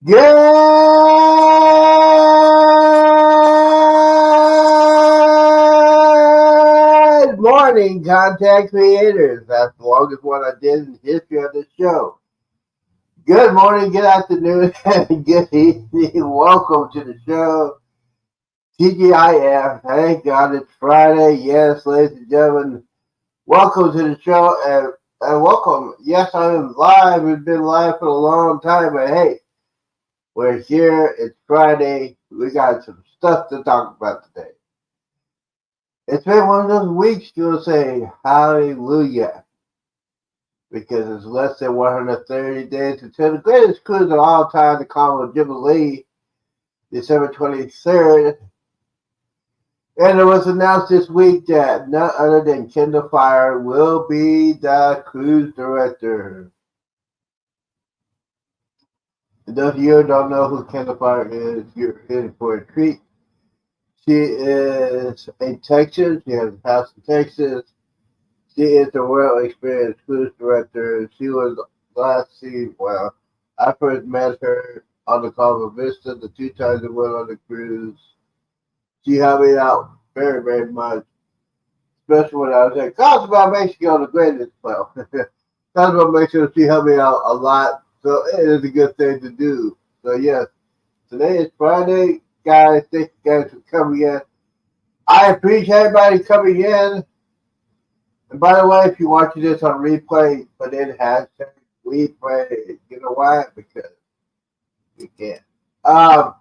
Good morning, content creators. That's the longest one I did in the history of the show. Good morning, good afternoon, and good evening. Welcome to the show. TGIF. Thank God it's Friday. Yes, ladies and gentlemen, welcome to the show and welcome. Yes, I am live. We've been live for a long time, but hey, we're here. It's Friday. We got some stuff to talk about today. It's been one of those weeks you'll say hallelujah because it's less than 130 days until the greatest cruise of all time, the Carnival Jubilee, December 23rd. And it was announced this week that none other than Kendall Fire will be the cruise director. And those of you who don't know who Kendall Fire is, you're in for a treat. She is in Texas. She has a house in Texas. She is a world experience cruise director. She was last seen, well, I first met her on the Carnival Vista the two times I went on the cruise. She helped me out very, very much, especially when I was at Cosmo Mexico on the greatest well. Cosmo Mexico, she helped me out a lot, so it is a good thing to do. So, yes, today is Friday. Guys, thank you guys for coming in. I appreciate everybody coming in. And by the way, if you're watching this on replay, put in hashtag replay. You know why? Because you can. Um,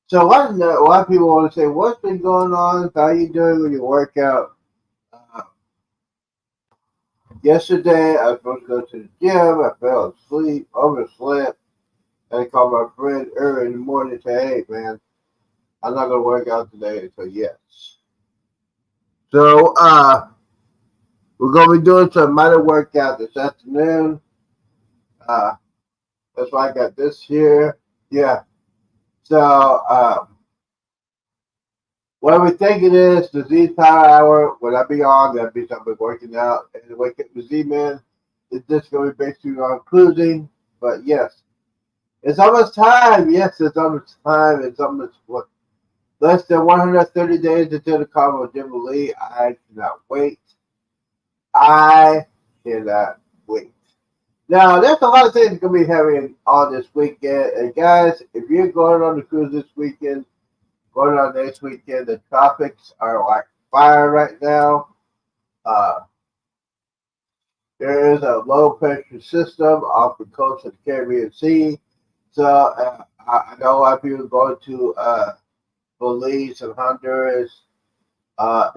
so a lot of people want to say, what's been going on? How you doing with your workout? Uh, Yesterday, I was supposed to go to the gym. I fell asleep, overslept. And I called my friend early in the morning and said, hey, man, I'm not going to work out today. So, yes. So, we're going to be doing some minor workout this afternoon. Uh, that's why I got this here. Yeah. So, what we're thinking is the Z Power Hour, when I be on, that'd be something working out. And the Wake Up with Z-Man is just going to be basically on cruising. But yes, it's almost time. Yes, it's almost time. It's almost what, less than 130 days until the Carnival Jubilee. I cannot wait. I cannot wait. Now, there's a lot of things going to be happening on this weekend. And guys, if you're going on the cruise this weekend, going on next weekend, the tropics are like fire right now. Uh, there is a low pressure system off the coast of the Caribbean Sea. So I know a lot of people going to Belize and Honduras. Uh,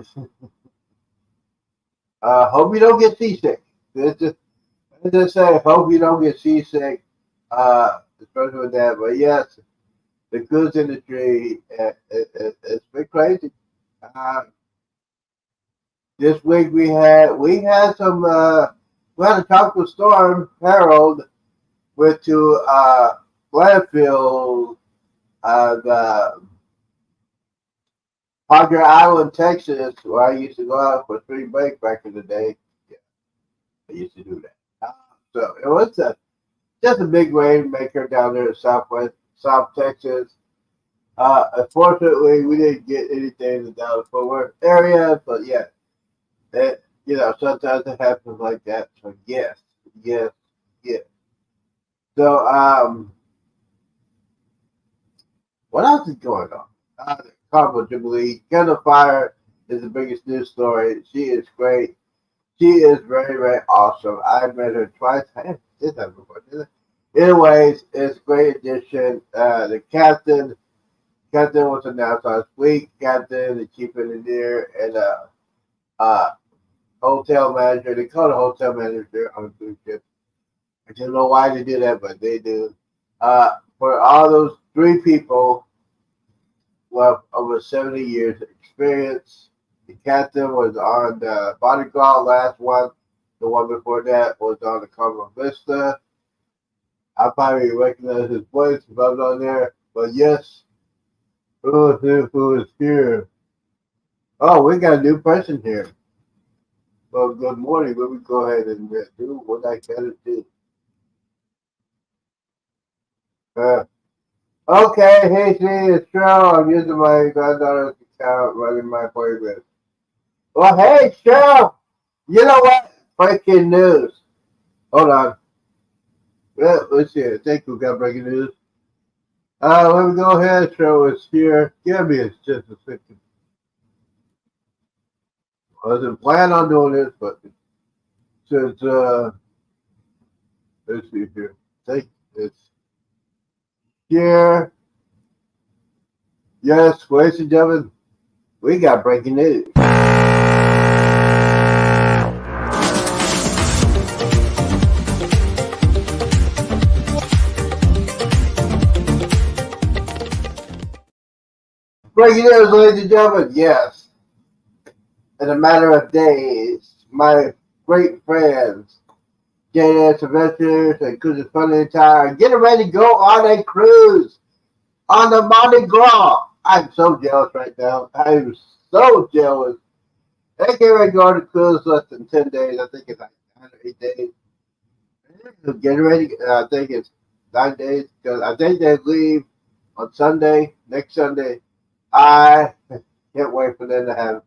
hope you don't get seasick. Let's just say, hope you don't get seasick, especially with that. But yes, the cruise industry, it's been crazy. Uh, this week we had some we had a tropical storm. Harold went to landfill the Padre Island, Texas, where I used to go out for spring break back in the day. Yeah, I used to do that. So it was just a big rainmaker down there in South Texas. Unfortunately, we didn't get anything in the Dallas-Fort Worth area, but yeah, sometimes it happens like that. So yes, yes, yes. So what else is going on? The Carnival Jubilee. Kendall Fire is the biggest news story. She is great. She is very, very awesome. I met her twice. I did that before, didn't I? Anyways, it's a great addition. The captain was announced last week. Captain, the chief engineer, and uh, hotel manager. They call it hotel manager on a cruise ship. I don't know why they do that, but they do. For all those three people who have over 70 years of experience, the captain was on the bodyguard last one. The one before that was on the Carnival Vista. I probably recognize his voice if I was on there. But yes, who is here? Oh, we got a new person here. Well, good morning. Let me go ahead and do what I gotta do. Uh, okay, hey, see, it's Joe. I'm using my granddaughter's account running my playlist. Well, hey, Joe. You know what? Breaking news. Hold on. Well, let's see. I think we got breaking news. Let me go ahead. Show it's here. Give me just a second. I wasn't planning on doing this, but since let's see here. I think it's here. Yes, ladies and gentlemen, we got breaking news. Breaking news, ladies and gentlemen. Yes, in a matter of days, my great friends, J.S. Adventures and Cruises Funny Time, getting ready to go on a cruise on the Mardi Gras. I'm so jealous right now. I'm so jealous. They get ready to go on a cruise less than 10 days. I think it's like 9 or 8 days. Getting ready, I think it's 9 days because I think they leave on Sunday, next Sunday. I can't wait for them to have.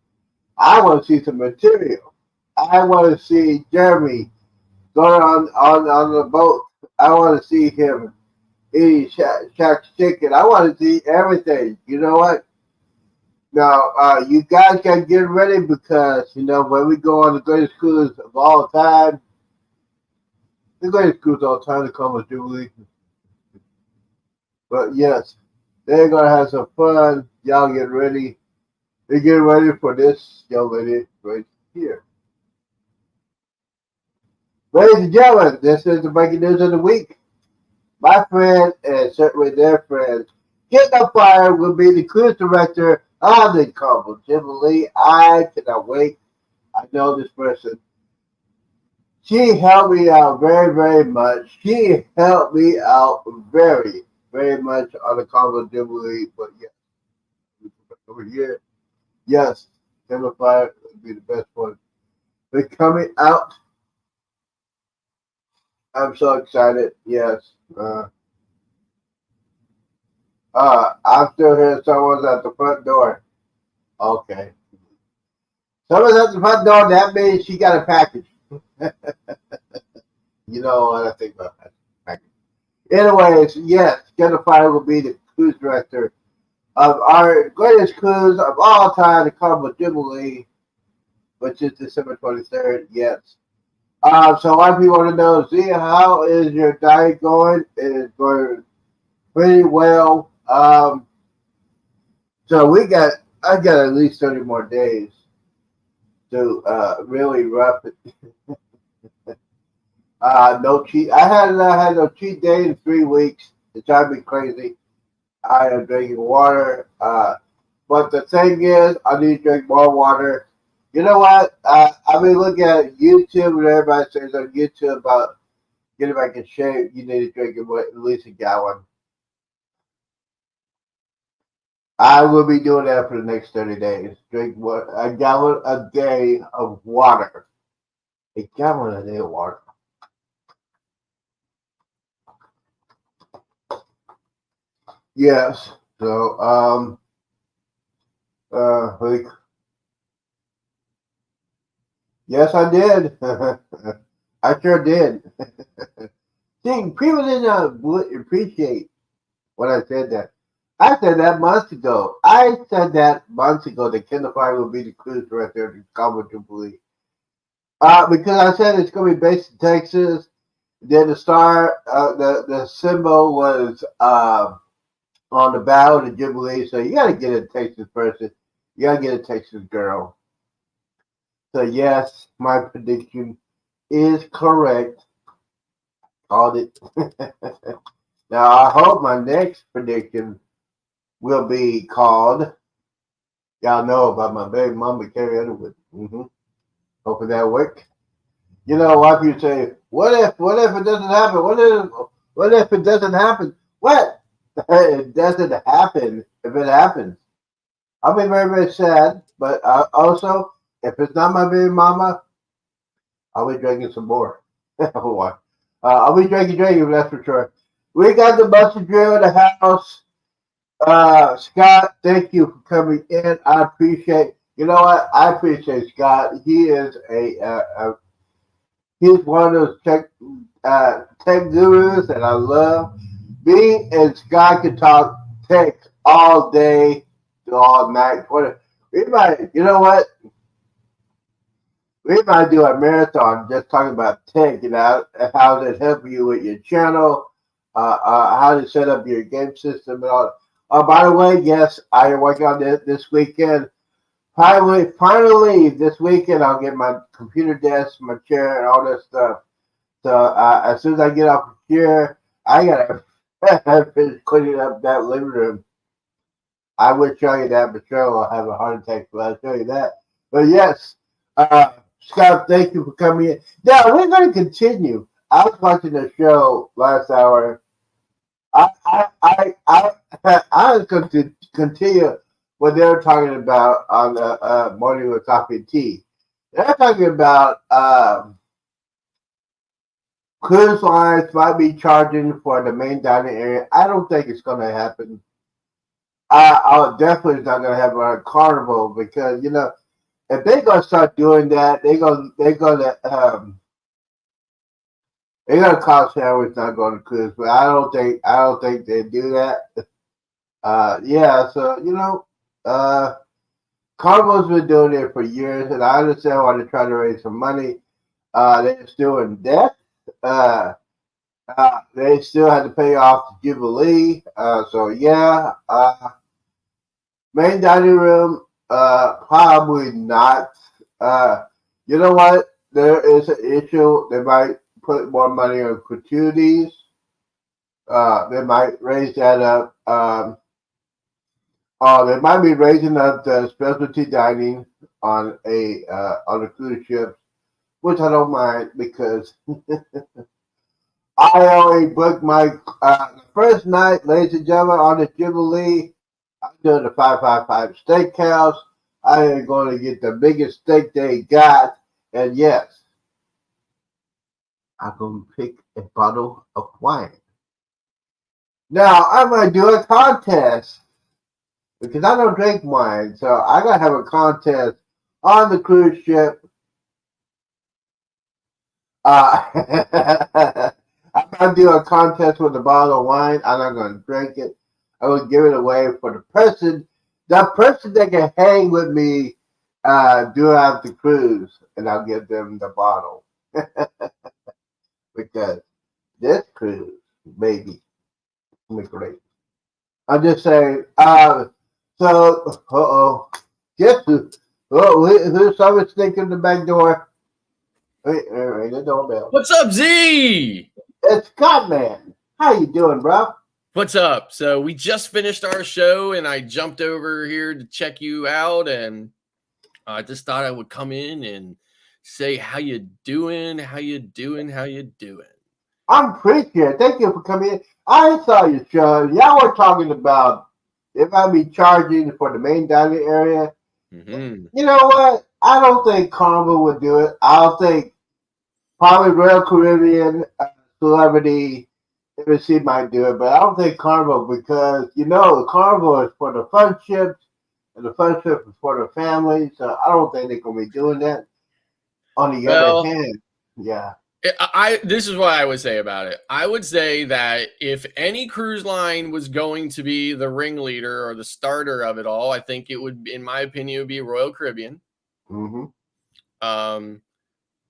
I want to see some material. I want to see Jeremy going on the boat. I want to see him eating Shaq's chicken. I want to see everything. You know what? Now, you guys got to get ready because, you know, when we go on the greatest cruise of all time, the greatest cruise of all time, the Columbus Jubilee. But yes, they're going to have some fun. Y'all get ready. They get ready for this young lady right here. Ladies and gentlemen, this is the breaking news of the week. My friend and certainly their friends, Get the Fire will be the cruise director of the Columbus Jubilee. I cannot wait. I know this person. She helped me out very, very much. She helped me out very, very much on the Columbus Jubilee. But yes, over here, yes, Get the Fire will be the best one. They're coming out. I'm so excited. Yes. I'm still hearing someone's at the front door. Okay. Someone's at the front door, that means she got a package. You know what I think about that package. Anyways, yes, Jennifer will be the cruise director of our greatest cruise of all time, the Columbus Jubilee, which is December 23rd. Yes. So a lot of people want to know, Z, how is your diet going? It is going pretty well. So I got at least 30 more days to really rough it. No cheat. I had no cheat day in 3 weeks. It's driving me crazy. I am drinking water. But the thing is, I need to drink more water. You know what? I've been looking at YouTube and everybody says on YouTube about getting back in shape. You need to drink at least a gallon. I will be doing that for the next 30 days. Drink a gallon a day of water. A gallon a day of water. Yes. So, yes, I did. I sure did. See, people didn't appreciate when I said that. I said that months ago. I said that months ago that Kendall Fire will be the cruise director of the Columbus Jubilee. Because I said it's going to be based in Texas. Then the symbol was on the bow of the Jubilee. So you got to get a Texas person. You got to get a Texas girl. So yes, my prediction is correct. Called it. Now I hope my next prediction will be called. Y'all know about my baby mama Carrie Underwood. Hoping that work. You know, a lot of people say, what if it doesn't happen? What if it doesn't happen? What? It doesn't happen if it happens. I'll be very, very sad, but also, if it's not my baby mama, I'll be drinking some more. I'll be drinking, that's for sure. We got the mustard drill in the house. Scott, thank you for coming in. I appreciate. You know what? I appreciate Scott. He is he's one of those tech gurus that I love. Me and Scott can talk tech all day, all night. We might, you know what? We might do a marathon just talking about tech, how does it help you with your channel, how to set up your game system and all. Oh, by the way, yes, I am working on this weekend. Finally, this weekend I'll get my computer desk, my chair, and all this stuff. So as soon as I get off the chair, I gotta finish cleaning up that living room. I would show you that, but sure I'll have a heart attack if I show you that. But yes, Scott, thank you for coming in. Now we're going to continue. I was watching the show last hour. I was going to continue what they were talking about on the morning with coffee and tea. They're talking about cruise lines might be charging for the main dining area. I don't think it's going to happen. I definitely not going to happen on Carnival because if they're going to start doing that, they're gonna cause families not going to cruise. But I don't think they do that. Yeah, so Carnival's been doing it for years, and I understand why they're trying to raise some money. They're still in debt. Uh, they still had to pay off the Jubilee. So yeah, main dining room, probably not. You know what? There is an issue. They might put more money on gratuities. They might raise that up. They might be raising up the specialty dining on the cruise ships, which I don't mind because I only booked my the first night, ladies and gentlemen, on the Jubilee. I'm doing the 555 Steakhouse. I am going to get the biggest steak they got, and yes, I'm going to pick a bottle of wine. Now I'm going to do a contest because I don't drink wine, so I gotta have a contest on the cruise ship. I'm gonna do a contest with a bottle of wine. I'm not gonna drink it. I will give it away for the person that can hang with me throughout the cruise, and I'll give them the bottle because this cruise, baby, will be great. I'm just saying. So, guess who's someone sneaking the back door? Wait, the doorbell. What's up, Z? It's Scott, man. How you doing, bro? What's up? So we just finished our show, and I jumped over here to check you out, and I just thought I would come in and say how you doing, how you doing, how you doing. I'm pretty good. Thank you for coming in. I saw your show. Y'all were talking about if I'd be charging for the main dining area. Mm-hmm. You know what? I don't think Carnival would do it. I don't think probably Royal Caribbean Celebrity MSC might do it, but I don't think Carnival because Carnival is for the fun ships and the fun ship is for the family. So I don't think they're gonna be doing that. On the other hand, yeah. This is what I would say about it. I would say that if any cruise line was going to be the ringleader or the starter of it all, I think it would, in my opinion, it would be Royal Caribbean. Mm-hmm.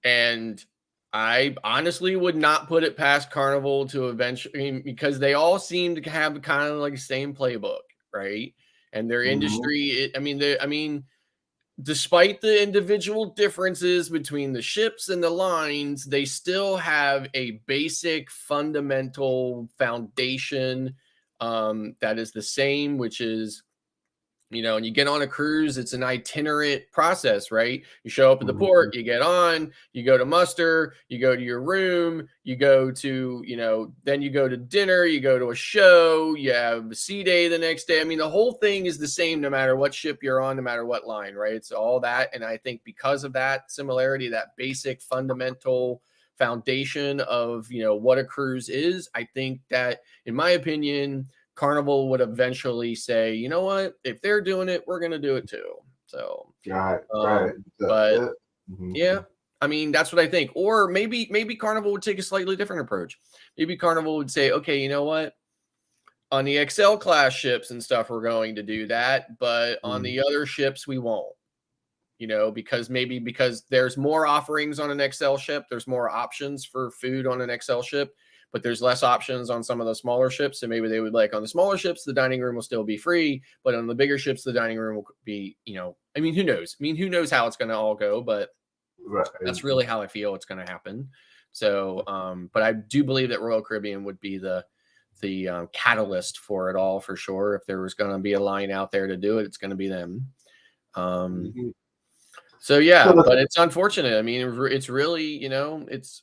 And I honestly would not put it past Carnival to eventually, because they all seem to have kind of like the same playbook, right? And their industry, despite the individual differences between the ships and the lines, they still have a basic fundamental foundation that is the same, which is, and you get on a cruise, it's an itinerant process, right? You show up at the port, you get on, you go to muster, you go to your room, you go to, then you go to dinner, you go to a show, you have a sea day the next day. I mean, the whole thing is the same no matter what ship you're on, no matter what line, right? It's all that. And I think because of that similarity, that basic fundamental foundation of, you know, what a cruise is, I think that, in my opinion, Carnival would eventually say, you know what, if they're doing it, we're going to do it too. So, Right. Right. um, So, but mhm. yeah, I mean, that's what I think. Or maybe Carnival would take a slightly different approach. Maybe Carnival would say, okay, you know what? On the XL class ships and stuff, we're going to do that, but on Mhm. the other ships, we won't. You know, because there's more offerings on an XL ship, there's more options for food on an XL ship, but there's less options on some of the smaller ships. So maybe they would like on the smaller ships, the dining room will still be free, but on the bigger ships, the dining room will be, you know, I mean, who knows? I mean, who knows how it's going to all go, but Right. that's really how I feel it's going to happen. So, but I do believe that Royal Caribbean would be the catalyst for it all for sure. If there was going to be a line out there to do it, it's going to be them. Um, Mhm. so yeah, So, but it's unfortunate. I mean, it's really, you know, it's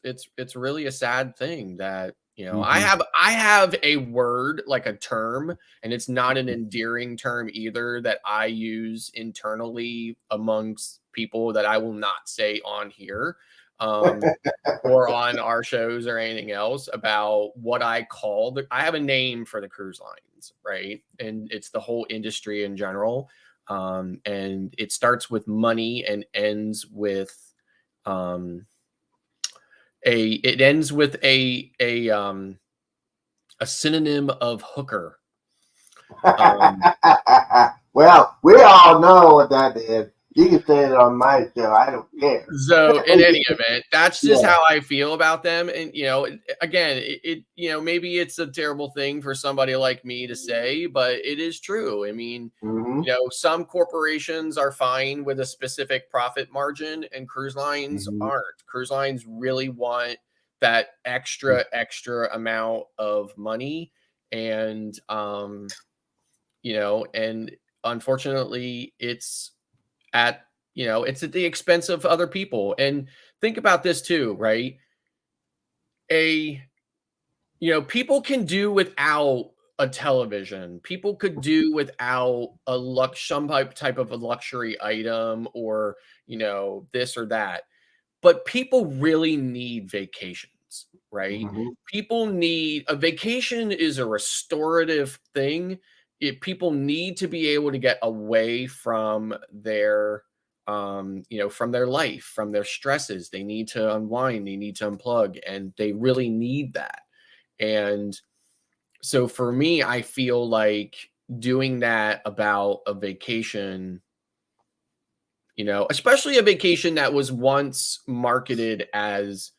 really a sad thing that, you know, mhm. I have a word, like a term, and it's not an endearing term either, that I use internally amongst people that I will not say on here. Or on our shows or anything else, about what I call I have a name for the cruise lines, right? And it's the whole industry in general. And it starts with money and ends with um, a synonym of hooker. Um, Well, we all know what that is. You can say it on my show. I don't care. So in any event, that's just Yeah. how I feel about them. And, you know, again, you know, maybe it's a terrible thing for somebody like me to say, but it is true. I mean, Mhm. you know, some corporations are fine with a specific profit margin, and cruise lines Mhm. aren't. Cruise lines really want that extra amount of money. And, you know, and unfortunately, at it's at the expense of other people. And think about this too, right? A People can do without a television. People could do without some type of a luxury item, or this or that. But people really need vacations, right? Mhm. People need a vacation is a restorative thing. People need to be able to get away from their from their life, from their stresses. They need to unwind, they need to unplug, and they really need that. And so for me, I feel like doing that about a vacation, especially a vacation that was once marketed as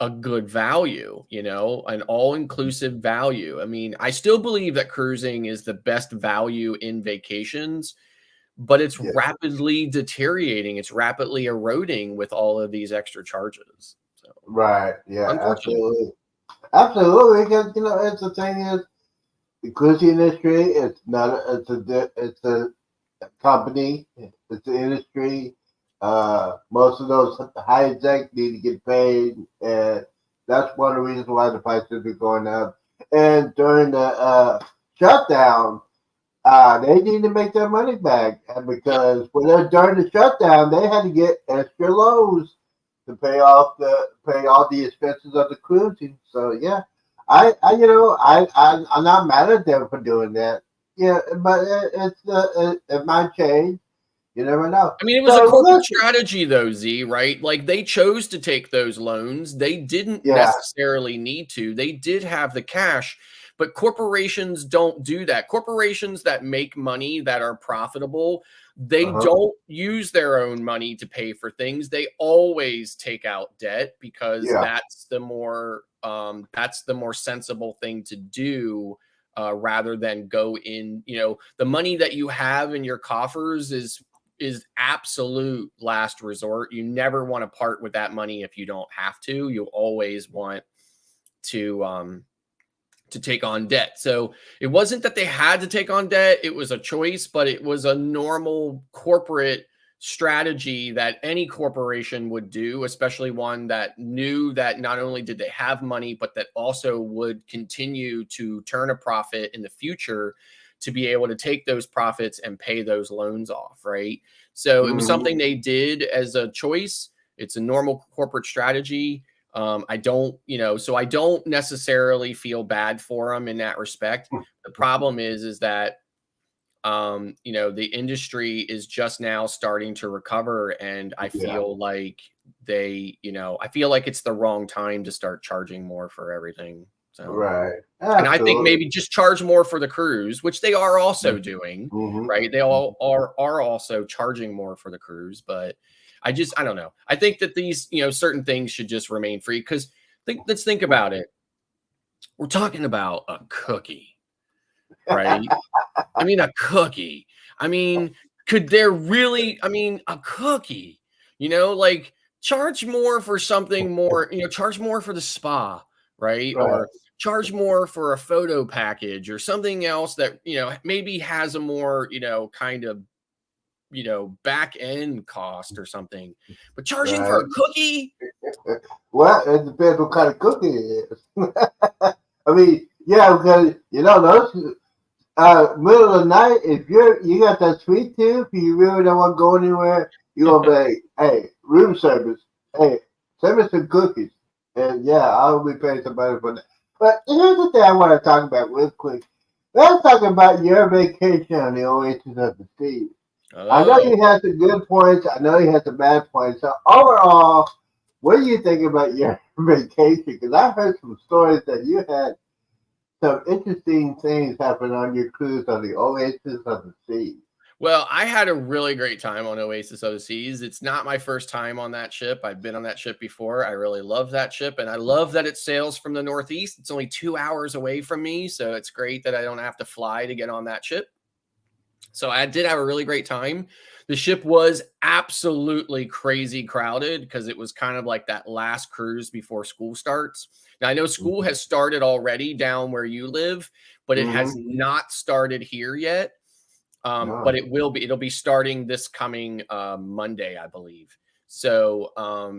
a good value, an all-inclusive value. I mean, I still believe that cruising is the best value in vacations, but it's Yeah. rapidly deteriorating. It's rapidly eroding with all of these extra charges. So, Right. Yeah. unfortunate. Absolutely. Absolutely. Because it's the thing is the cruise industry. It's not. It's a company. It's an industry. Most of those high exec need to get paid, and that's one of the reasons why the prices are going up. And during the shutdown, they need to make their money back, and Yep. because when they're during the shutdown, they had to get extra loans to pay all the expenses of the cruising. So yeah, I'm not mad at them for doing that. Yeah, but it might change. You never know. I mean, it was a So corporate listen, strategy though, Z, right? Like they chose to take those loans. They didn't yeah, necessarily need to. They did have the cash, but corporations don't do that. Corporations that make money, that are profitable, they uh-huh, don't use their own money to pay for things. They always take out debt, because yeah, that's the more sensible thing to do. Rather than go in, the money that you have in your coffers is absolute last resort. You never want to part with that money if you don't have to. You always want to take on debt. So it wasn't that they had to take on debt, it was a choice, but it was a normal corporate strategy that any corporation would do, especially one that knew that not only did they have money, but that also would continue to turn a profit in the future, to be able to take those profits and pay those loans off, right? So it was hmm something they did as a choice. It's a normal corporate strategy. I don't, so I don't necessarily feel bad for them in that respect. The problem is that, the industry is just now starting to recover, and I Yeah. feel like I feel like it's the wrong time to start charging more for everything. So, Right. and I think Absolutely. maybe just charge more for the cruise, which they are also doing, Mm-hmm. right? They all are also charging more for the cruise, but I don't know. I think that these, certain things should just remain free, because let's think about it. We're talking about a cookie, right? I mean, a cookie. I mean, could there really, a cookie, like, charge more for something more, charge more for the spa, right? Right. Or charge more for a photo package or something else that, maybe has a more, kind of, back end cost or something. But charging for Right. a cookie? Well, it depends what kind of cookie it is. I mean, yeah, because those middle of the night, if you got that sweet tooth, you really don't want to go anywhere. You're gonna be like, hey, room service, hey, send me some cookies, and yeah, I'll be paying somebody for that. But here's the thing I want to talk about real quick. Let's talk about your vacation on the Oasis of the Seas. I know Oh, you had some good points. I know you had some bad points. So overall, what do you think about your vacation? Because I heard some stories that you had some interesting things happen on your cruise on the Oasis of the Sea. well, I had a really great time on Oasis Overseas. It's not my first time on that ship. I've been on that ship before. I really love that ship, and I love that it sails from the Northeast. It's only 2 hours away from me, so it's great that I don't have to fly to get on that ship. So I did have a really great time. The ship was absolutely crazy crowded because it was kind of like that last cruise before school starts. Now, I know school has started already down where you live, but it has Mm-hmm. not started here yet. But No. it will be. It'll be starting this coming Monday, I believe. So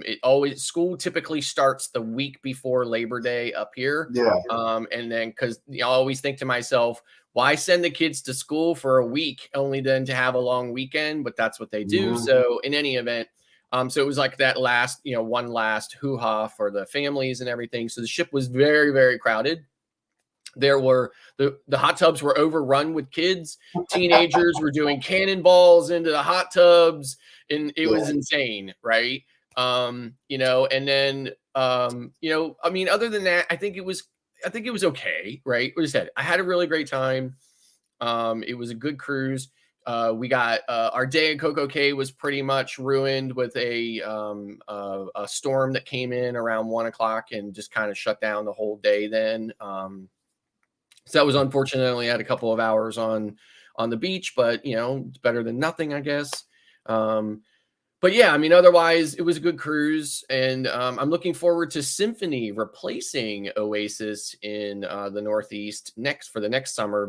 it always school typically starts the week before Labor Day up here, Yeah. and then because I always think to myself, why send the kids to school for a week only then to have a long weekend? But that's what they do. Mm-hmm. So in any event, so it was like that last, one last hoo ha for the families and everything. So the ship was very, very crowded. There were the hot tubs were overrun with kids. Teenagers were doing cannonballs into the hot tubs, and it was Yeah. insane, right? And then other than that, I think it was okay, right? What I said, I had a really great time. It was a good cruise. We got our day in Coco Cay was pretty much ruined with a storm that came in around 1 o'clock and just kind of shut down the whole day. Then so that was unfortunate. I only had a couple of hours on the beach, but it's better than nothing, I guess. Um, but yeah, otherwise it was a good cruise, and I'm looking forward to Symphony replacing Oasis in the Northeast for the next summer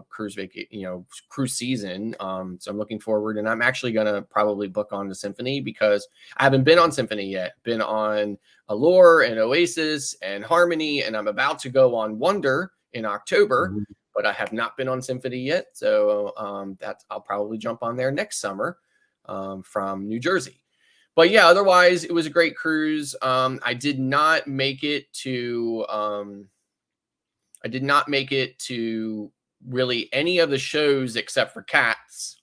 cruise season. So I'm looking forward, and I'm actually gonna probably book on to Symphony because I haven't been on Symphony yet. Been on Allure and Oasis and Harmony, and I'm about to go on Wonder in October. Mm-hmm. But I have not been on Symphony yet, so I'll probably jump on there next summer from New Jersey. But yeah, otherwise it was a great cruise. I did not make it to really any of the shows except for Cats.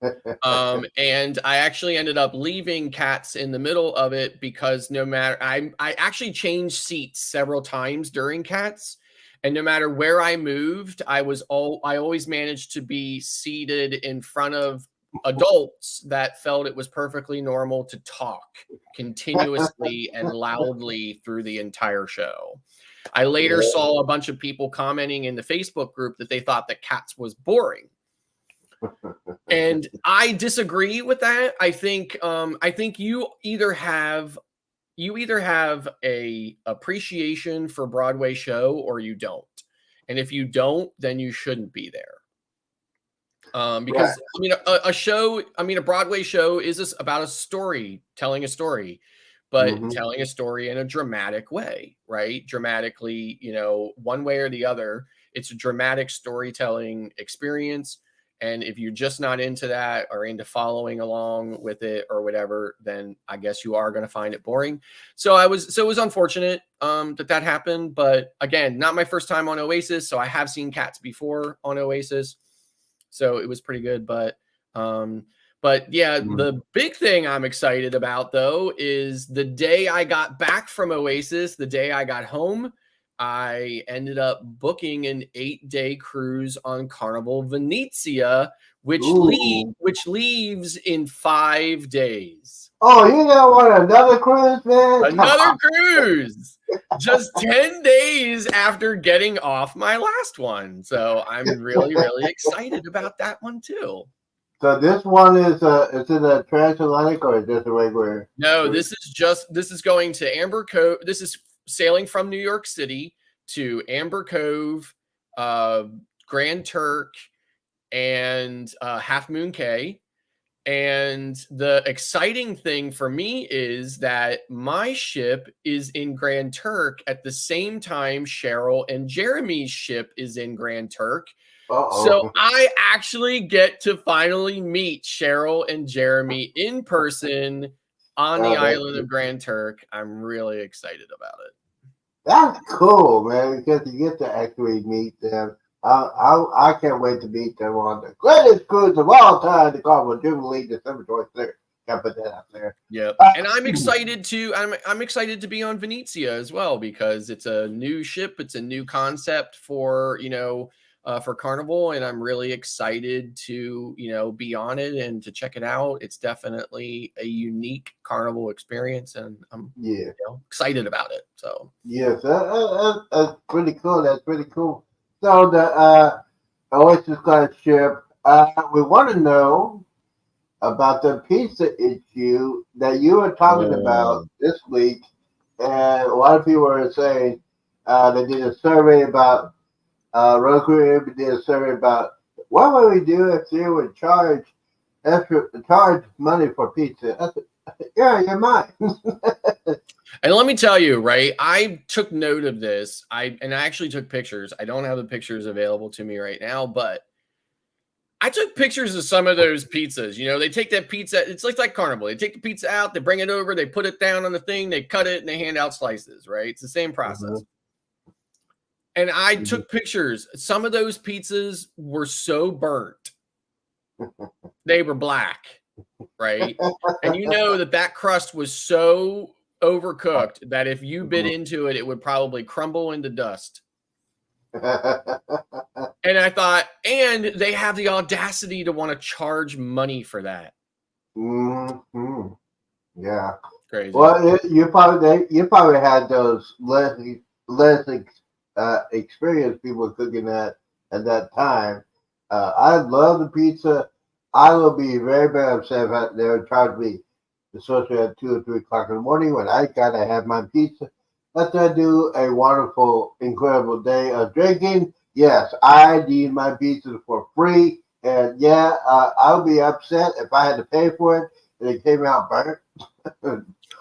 And I actually ended up leaving Cats in the middle of it because no matter I actually changed seats several times during Cats. And no matter where I moved, I always managed to be seated in front of adults that felt it was perfectly normal to talk continuously and loudly through the entire show. I later Yeah. saw a bunch of people commenting in the Facebook group that they thought that Cats was boring. And I disagree with that. I think you either have a appreciation for Broadway show or you don't. And if you don't, then you shouldn't be there. Right. Because a show, a Broadway show is about a story, telling a story, but Mm-hmm. telling a story in a dramatic way, right? Dramatically, one way or the other. It's a dramatic storytelling experience. And if you're just not into that or into following along with it or whatever, then I guess you are going to find it boring. So it was unfortunate that happened. But again, not my first time on Oasis. So I have seen cats before on Oasis. So it was pretty good. But yeah, the big thing I'm excited about, though, is the day I got back from Oasis, the day I got home, I ended up booking an 8-day cruise on Carnival Venezia, which leaves in 5 days. Oh, you don't want another cruise, man? Another cruise. Just 10 days after getting off my last one. So I'm really, really excited about that one, too. So this one is it a transatlantic or is this a regular? No, this is going to Amber Cove. This is sailing from New York City to Amber Cove, Grand Turk, and Half Moon Cay. And the exciting thing for me is that my ship is in Grand Turk at the same time Cheryl and Jeremy's ship is in Grand Turk. So I actually get to finally meet Cheryl and Jeremy in person on the island of Grand Turk. I'm really excited about it. That's cool, man, because you get to actually meet them. I can't wait to meet them on the greatest cruise of all time, the Carnival Jubilee, December 23rd. Can't put that out there. Yeah, and I'm excited to be on Venezia as well because it's a new ship, it's a new concept for for Carnival, and I'm really excited to be on it and to check it out. It's definitely a unique Carnival experience, and I'm excited about it. So yes, that's pretty cool. That's pretty cool. So the Oasis class ship, we want to know about the pizza issue that you were talking about this week, and a lot of people are saying they did a survey about. Roku did a survey about what would we do if they would charge money for pizza. Yeah, you're mine. And let me tell you, right? I took note of this. I actually took pictures. I don't have the pictures available to me right now, but I took pictures of some of those pizzas. They take that pizza. It's like Carnival. They take the pizza out, they bring it over, they put it down on the thing, they cut it, and they hand out slices, right? It's the same process. And I took pictures. Some of those pizzas were so burnt. They were black, right? And that crust was so overcooked that if you bit into it, it would probably crumble into dust. And I thought, and they have the audacity to want to charge money for that. Yeah. Crazy. Well, you probably had those less experienced people cooking at that time. I love the pizza. I will be very, very upset if they would charge me, especially at 2 or 3 o'clock in the morning when I gotta have my pizza. Let them do a wonderful, incredible day of drinking. Yes, I need my pizza for free, and I'll be upset if I had to pay for it and it came out burnt.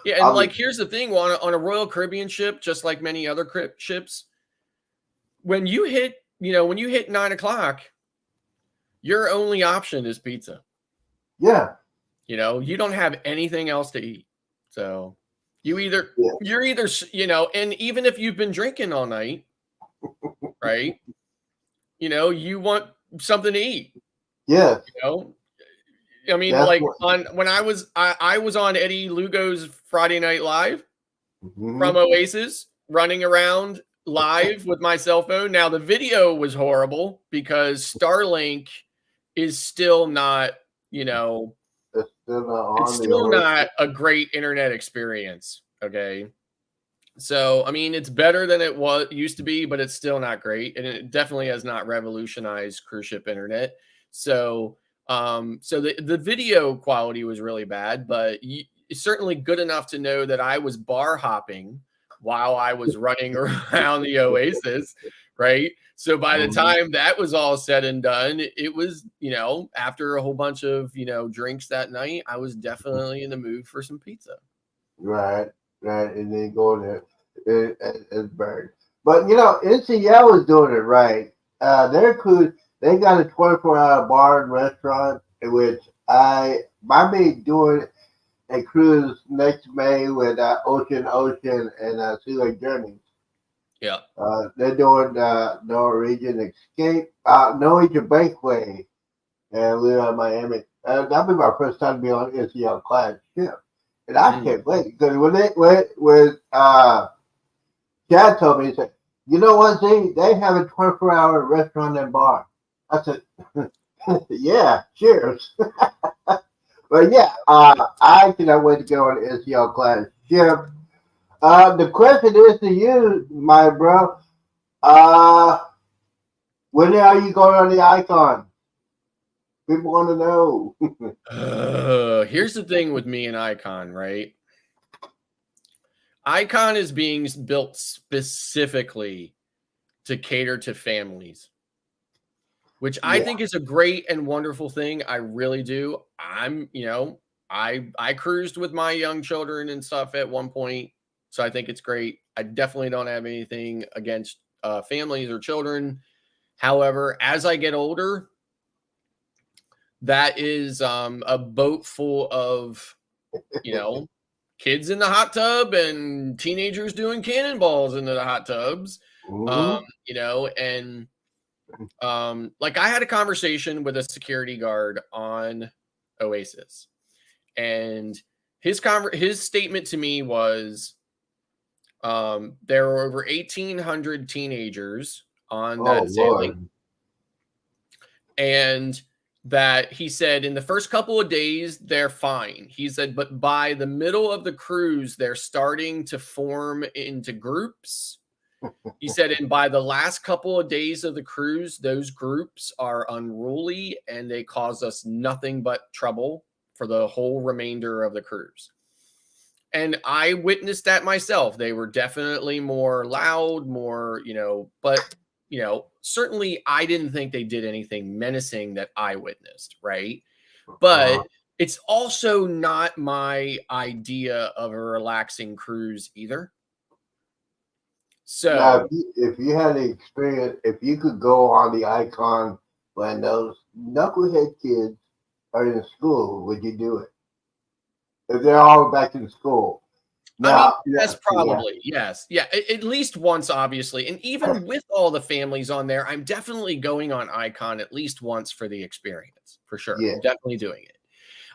Yeah, and here's the thing: on a Royal Caribbean ship, just like many other ships, when you hit 9 o'clock, your only option is pizza. Yeah. You don't have anything else to eat. So you're either, and even if you've been drinking all night, right? You want something to eat. Yeah. I mean, when I was on Eddie Lugo's Friday Night Live from Oasis, running around live with my cell phone. Now the video was horrible because Starlink is still not, it's still not a great internet experience. Okay. So, I mean, it's better than it used to be, but it's still not great. And it definitely has not revolutionized cruise ship internet. So, the video quality was really bad, but it's certainly good enough to know that I was bar hopping while I was running around the Oasis, right? So by the time that was all said and done, it was, after a whole bunch of, drinks that night, I was definitely in the mood for some pizza. Right. And then go there and burn. But, NCL is doing it right. Their cruise, They got a 24-hour bar and restaurant in which my mate doing a cruise next May with Ocean and Sea Lake Journeys. Yeah. They're doing Norwegian Escape, Norwegian Breakaway, and we're in Miami. That'll be my first time to be on NCL class ship, and I can't wait because when Chad told me, he said, "You know what, Z? They have a 24-hour restaurant and bar." I said, "Yeah, cheers." But yeah, I cannot wait to go on the NCL class ship. The question is to you, my bro. Uh, when are you going on the Icon? People want to know. Here's the thing with me and Icon, right? Icon is being built specifically to cater to families, which I think is a great and wonderful thing. I really do. I cruised with my young children and stuff at one point, so I think it's great. I definitely don't have anything against families or children. However, as I get older, that is a boat full of, kids in the hot tub and teenagers doing cannonballs into the hot tubs. Mm-hmm. And like I had a conversation with a security guard on Oasis, and his statement to me was, there were over 1,800 teenagers on Oh that sailing, Lord. and that he said in the first couple of days they're fine. He said, but by the middle of the cruise, they're starting to form into groups. He said, and by the last couple of days of the cruise, those groups are unruly and they cause us nothing but trouble for the whole remainder of the cruise. And I witnessed that myself. They were definitely more loud, more, but, certainly I didn't think they did anything menacing that I witnessed, right? But it's also not my idea of a relaxing cruise either. Now, So, if you had the experience, if you could go on the Icon when those knucklehead kids are in school, would you do it? If they're all back in school. Now, yes, probably. Yes. Yeah. At least once, obviously. And even with all the families on there, I'm definitely going on Icon at least once for the experience, for sure. yeah. I'm definitely doing it.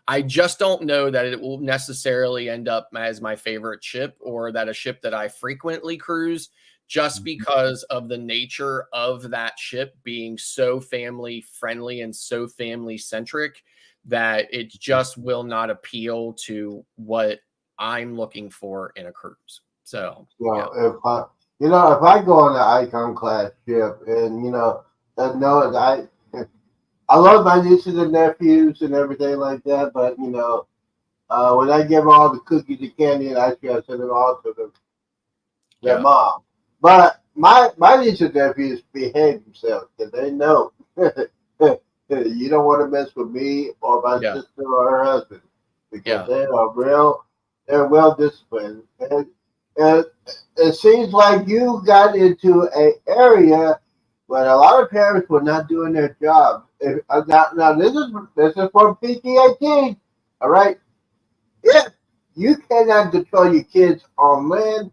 I just don't know that it will necessarily end up as my favorite ship or that a ship that I frequently cruise, just because of the nature of that ship being so family friendly and so family centric that it just will not appeal to what I'm looking for in a cruise. So, yeah. If I go on the Icon class ship, and no, I love my nieces and nephews and everything like that, but when I give all the cookies and candy and ice cream, I send it all to their mom. But my nieces and nephews behave themselves because they know you don't want to mess with me or my sister or her husband because they're well disciplined. And it seems like you got into an area where a lot of parents were not doing their job. Now this is from PG-18, all right? If you cannot control your kids on land,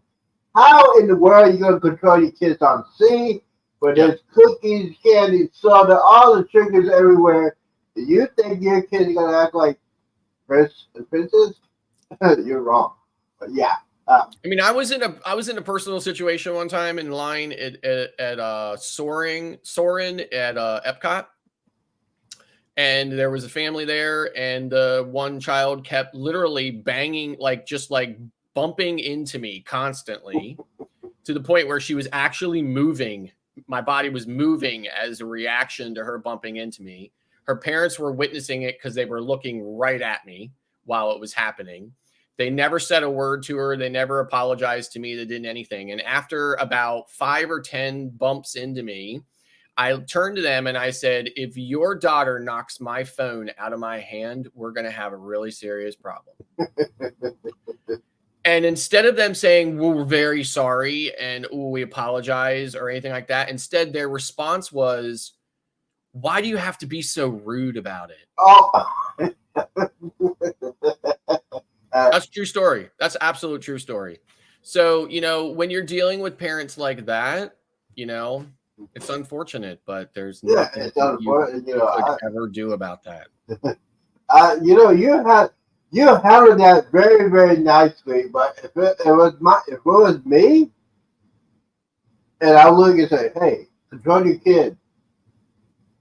how in the world are you going to control your kids on sea? Where there's cookies, candy, soda, all the triggers everywhere. Do you think your kids are going to act like prince and princess? You're wrong. But yeah. I was in a personal situation one time in line at Soarin at Epcot, and there was a family there, and one child kept literally banging, just bumping into me constantly, to the point where she was actually moving. My body was moving as a reaction to her bumping into me. Her parents were witnessing it because they were looking right at me while it was happening. They never said a word to her. They never apologized to me. They didn't anything. And after about 5 or 10 bumps into me, I turned to them and I said, if your daughter knocks my phone out of my hand, we're going to have a really serious problem. And instead of them saying, well, we're very sorry and we apologize or anything like that, instead their response was, Why do you have to be so rude about it? Oh, That's a true story. That's absolute true story. So, when you're dealing with parents like that, it's unfortunate, but there's yeah, nothing it's you unfortunate. could ever do about that. You handled that very, very nicely. But if it was me, and I look and say, "Hey, control your kid."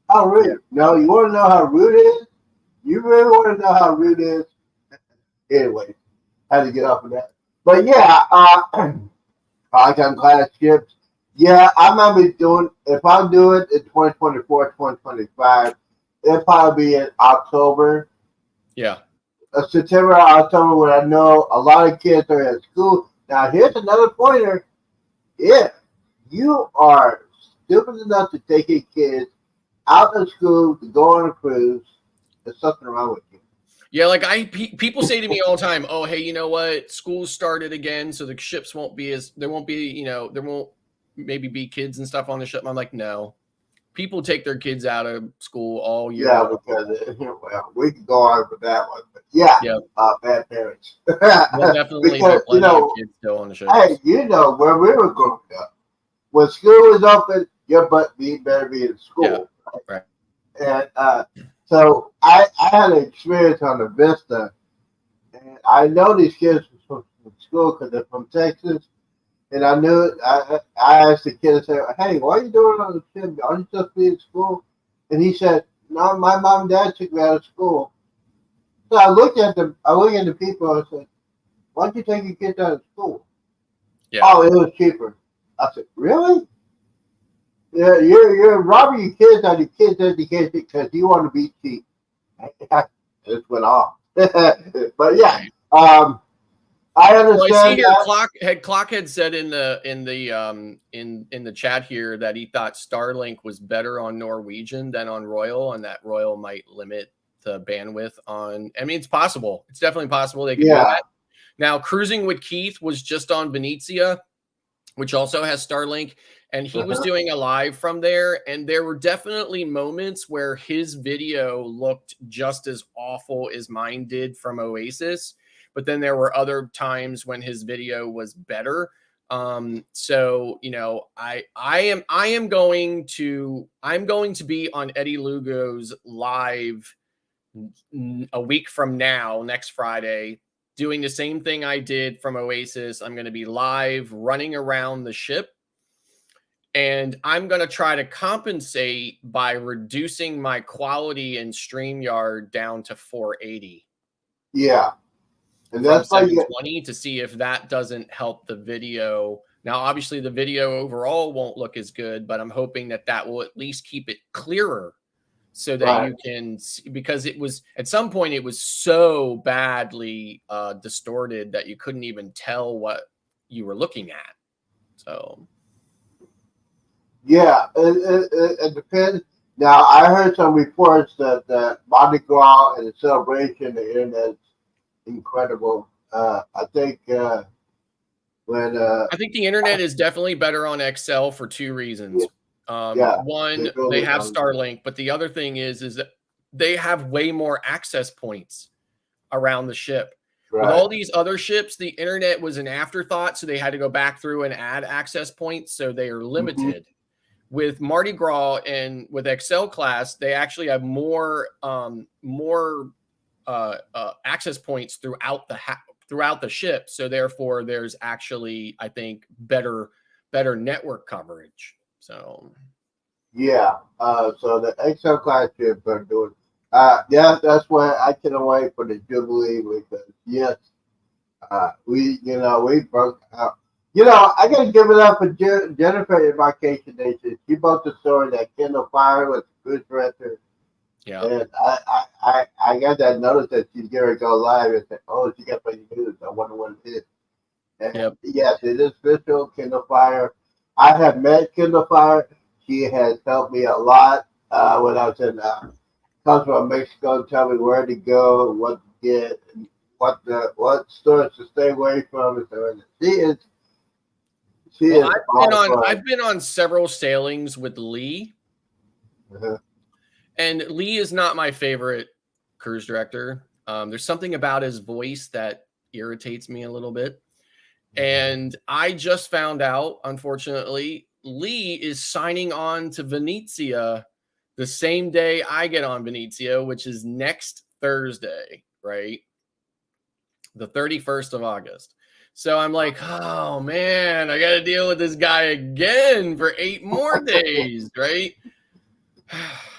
How Yeah. rude? No, you want to know how rude it is? You really want to know how rude it is? Anyway, had to get off of that. But yeah, icon class ships. Yeah, I might be doing, if I do it in 2024, 2025, it'll probably be in October, Yeah. September, October, when I know a lot of kids are at school. Now, here's another pointer. If you are stupid enough to take your kids out of school to go on a cruise, there's something wrong with you. Yeah, like people say to me all the time, "Oh, hey, you know what? School started again, so the ships won't be there won't be, there won't maybe be kids and stuff on the ship." I'm like, "No. People take their kids out of school all year Yeah, long." because well, we can go on with that one, but yeah, Yeah. bad parents. There'll definitely be Because plenty of kids still on the hey, ships. where we were growing up, when school was open, your butt better be in Yeah. school. Right. And so I had an experience on the Vista, and I know these kids from school because they're from Texas. And I knew I asked the kid, I said, "Hey, why are you doing it on the ship? Aren't you supposed to be in school?" And he said, "No, my mom and dad took me out of school." So I looked at the people, and I said, "Why don't you take your kids out of school?" Yeah. Oh, it was cheaper. I said, "Really? Yeah, you're robbing your kids out of your kids' education because you want to be cheap." I just went off. But yeah, Right. I Well, I see understand here that. Clock had said in the chat here that he thought Starlink was better on Norwegian than on Royal, and that Royal might limit the bandwidth on. I mean, it's possible. It's definitely possible they could do Yeah. that. Now, Cruising with Keith was just on Venezia, which also has Starlink, and he was Uh-huh. doing a live from there, and there were definitely moments where his video looked just as awful as mine did from Oasis, but then there were other times when his video was better. So I'm going to be on Eddie Lugo's live a week from now, next Friday, doing the same thing I did from Oasis. I'm going to be live running around the ship, and I'm going to try to compensate by reducing my quality in StreamYard down to 480 Yeah. And from that's why you 720 to see if that doesn't help the video. Now, obviously, the video overall won't look as good, but I'm hoping that will at least keep it clearer so that right. you can see, because it was at some point it was so badly distorted that you couldn't even tell what you were looking at. So Yeah, it depends. Now, I heard some reports that Mardi Gras and the celebration, the internet's incredible. I think when I think the internet is definitely better on Excel for two reasons. yeah, One, it they really have Starlink, but the other thing is that they have way more access points around the ship. With right. all these other ships, the internet was an afterthought, so they had to go back through and add access points, so they are Mm-hmm. limited. With Mardi Gras and with Excel class, they actually have more access points throughout the ship. So therefore, there's actually, I think, better network coverage. So Yeah. So the XL class ships are doing. Yeah, that's why I cannot wait for the Jubilee because yes, we broke out. I gotta give it up for Jennifer in Vacation Nation. She broke the story that Kendall Fire was a good director. yeah, And I got that notice that she's going to go live and say, "Oh, she got breaking news. I wonder what it is." And yep, yes, it is official. Kindle Fire. I have met Kindle Fire. She has helped me a lot when I was in comes from Mexico, tell me where to go, what to get, and what stores to stay away from. And so she well, is by far. I've been on several sailings with Lee. Uh-huh. And Lee is not my favorite cruise director. There's something about his voice that irritates me a little bit. And I just found out, unfortunately, Lee is signing on to Venezia the same day I get on Venezia, which is next Thursday, right? The 31st of August. So I'm like, oh man, I got to deal with this guy again for 8 more days, right?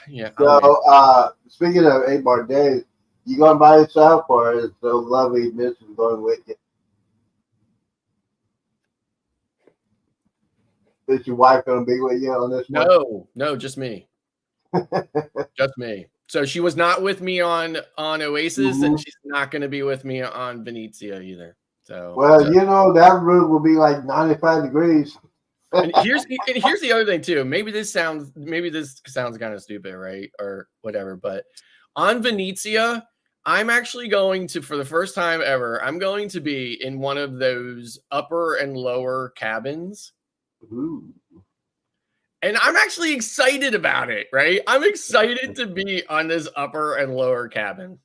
Yeah. So, speaking of 8 more days, you going by yourself, or is the lovely Mrs. going with you? Is your wife going to be with you on this one? No, just me. Just me. So she was not with me on Oasis, and she's not going to be with me on Venezia either. So, well, you know, that route will be like 95 degrees. and here's the other thing too. Maybe this sounds kind of stupid, right? Or whatever. But on Venezia, I'm actually going to, for the first time ever, I'm going to be in one of those upper and lower cabins. Ooh. And I'm actually excited about it, right? I'm excited to be on this upper and lower cabin.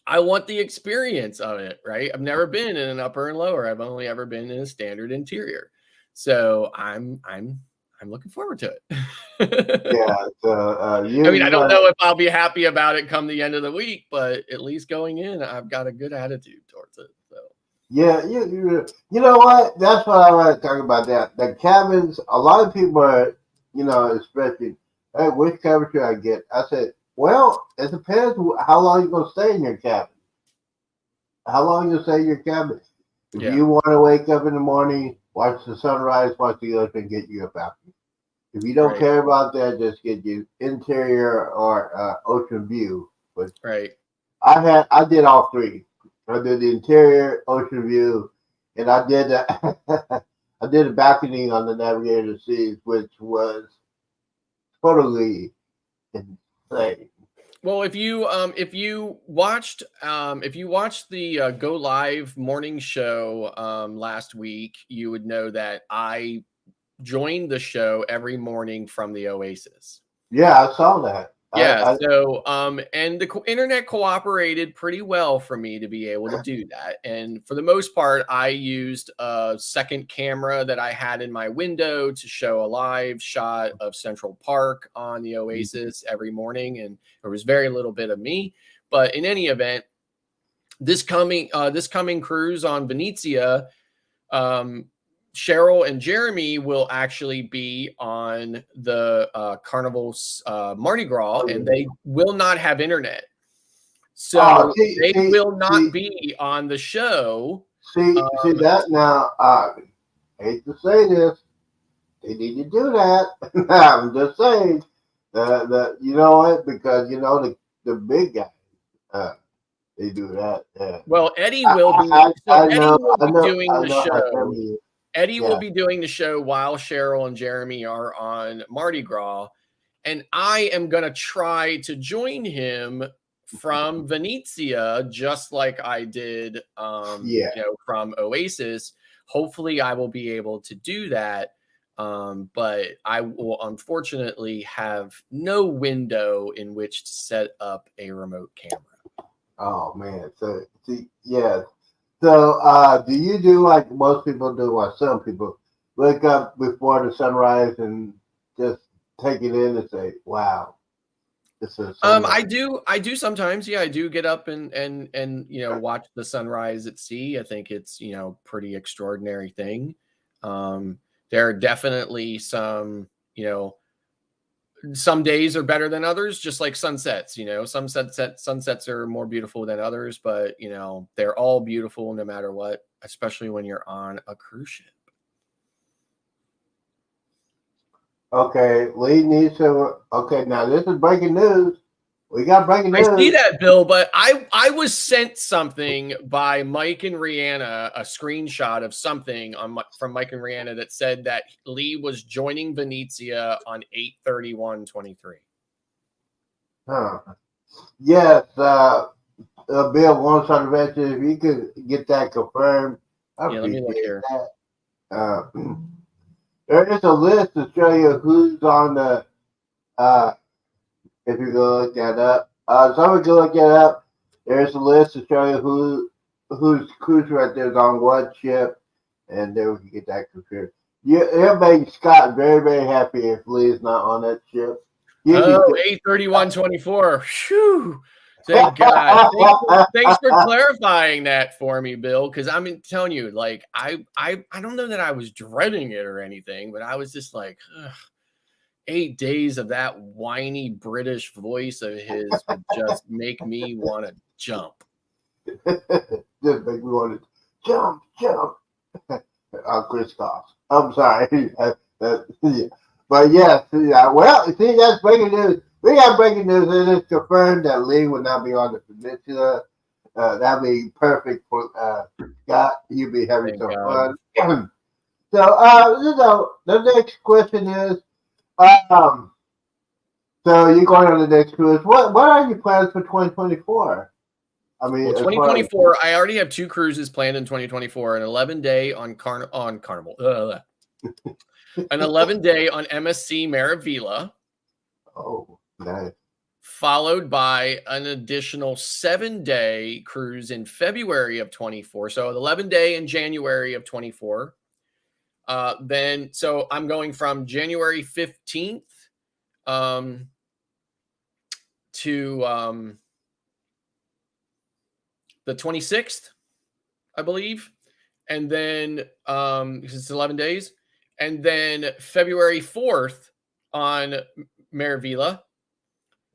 I want the experience of it, right? I've never been in an upper and lower. I've only ever been in a standard interior. So I'm looking forward to it. Yeah. So, I mean, I don't know if I'll be happy about it come the end of the week, but at least going in, I've got a good attitude towards it. So. Yeah, you know what? That's what I want to talk about. That the cabins. A lot of people are, you know, especially, hey, which cabin should I get? I said, well, it depends how long you're gonna stay in your cabin. How long you stay in your cabin? If you want to wake up in the morning, watch the sunrise, watch the ocean, get you a balcony. If you don't care about that, just get you interior or ocean view. But I did all three. I did the interior, ocean view, and I did I did a balcony on the Navigator Seas, which was totally insane. Well, if you watched the Go Live morning show last week, you would know that I joined the show every morning from the Oasis. Yeah, I saw that. Yeah, and the internet cooperated pretty well for me to be able to do that. And for the most part, I used a second camera that I had in my window to show a live shot of Central Park on the Oasis every morning. And there was very little bit of me. But in any event, this coming cruise on Venezia, Cheryl and Jeremy will actually be on the Carnival Mardi Gras, and they will not have internet. So they will not be on the show. See that now. I hate to say this. They need to do that. I'm just saying that you know what? Because you know the big guys, they do that. Well, Eddie will be. Eddie will be doing the show. Eddie will be doing the show while Cheryl and Jeremy are on Mardi Gras. And I am going to try to join him from Venezia, just like I did from Oasis. Hopefully I will be able to do that. But I will unfortunately have no window in which to set up a remote camera. Oh, man. So, So, do you do like most people do, or some people wake up before the sunrise and just take it in and say, "Wow, this is"? I do sometimes. Yeah, I do get up and watch the sunrise at sea. I think it's pretty extraordinary thing. There are definitely some some days are better than others, just like sunsets. Some sunsets are more beautiful than others, but they're all beautiful no matter what, especially when you're on a cruise ship. Okay, Lee needs to. Okay, now this is breaking news. We got breaking news. I see that, Bill, but I was sent something by Mike and Rihanna, a screenshot of something from Mike and Rihanna that said that Lee was joining Venezia on 8/31/23. Huh. Yes, Bill wants on the record. If you could get that confirmed, let me look here. There is a list to show you who's on the if you go look that up. Someone can look that up. There's a list to show you whose cruise right there is on what ship, and then we can get that configured. Yeah, it'll make Scott very, very happy if Lee's not on that ship. Oh, 8/31/24. Phew. Thank God. Thanks for clarifying that for me, Bill. Because I'm telling you, like, I don't know that I was dreading it or anything, but I was just like, ugh, 8 days of that whiny British voice of his would just make me want to jump. Just make me want to jump. Chris Goss. I'm sorry. Yeah. But yes, yeah. Well, see, that's breaking news. We got breaking news. It is confirmed that Lee will not be on the peninsula. That'd be perfect for Scott. You'll be having Thank some God. fun. So, the next question is, so you're going on the next cruise. What are your plans for 2024? I mean, Well, 2024, I already have 2 cruises planned in 2024. An 11-day on Carnival, an 11-day on MSC Maravilla. Oh, nice. Followed by an additional 7-day cruise in February of 24. So an 11-day in January of 24. So I'm going from January 15th to the 26th, I believe. And then because it's 11 days. And then February 4th on Maravilla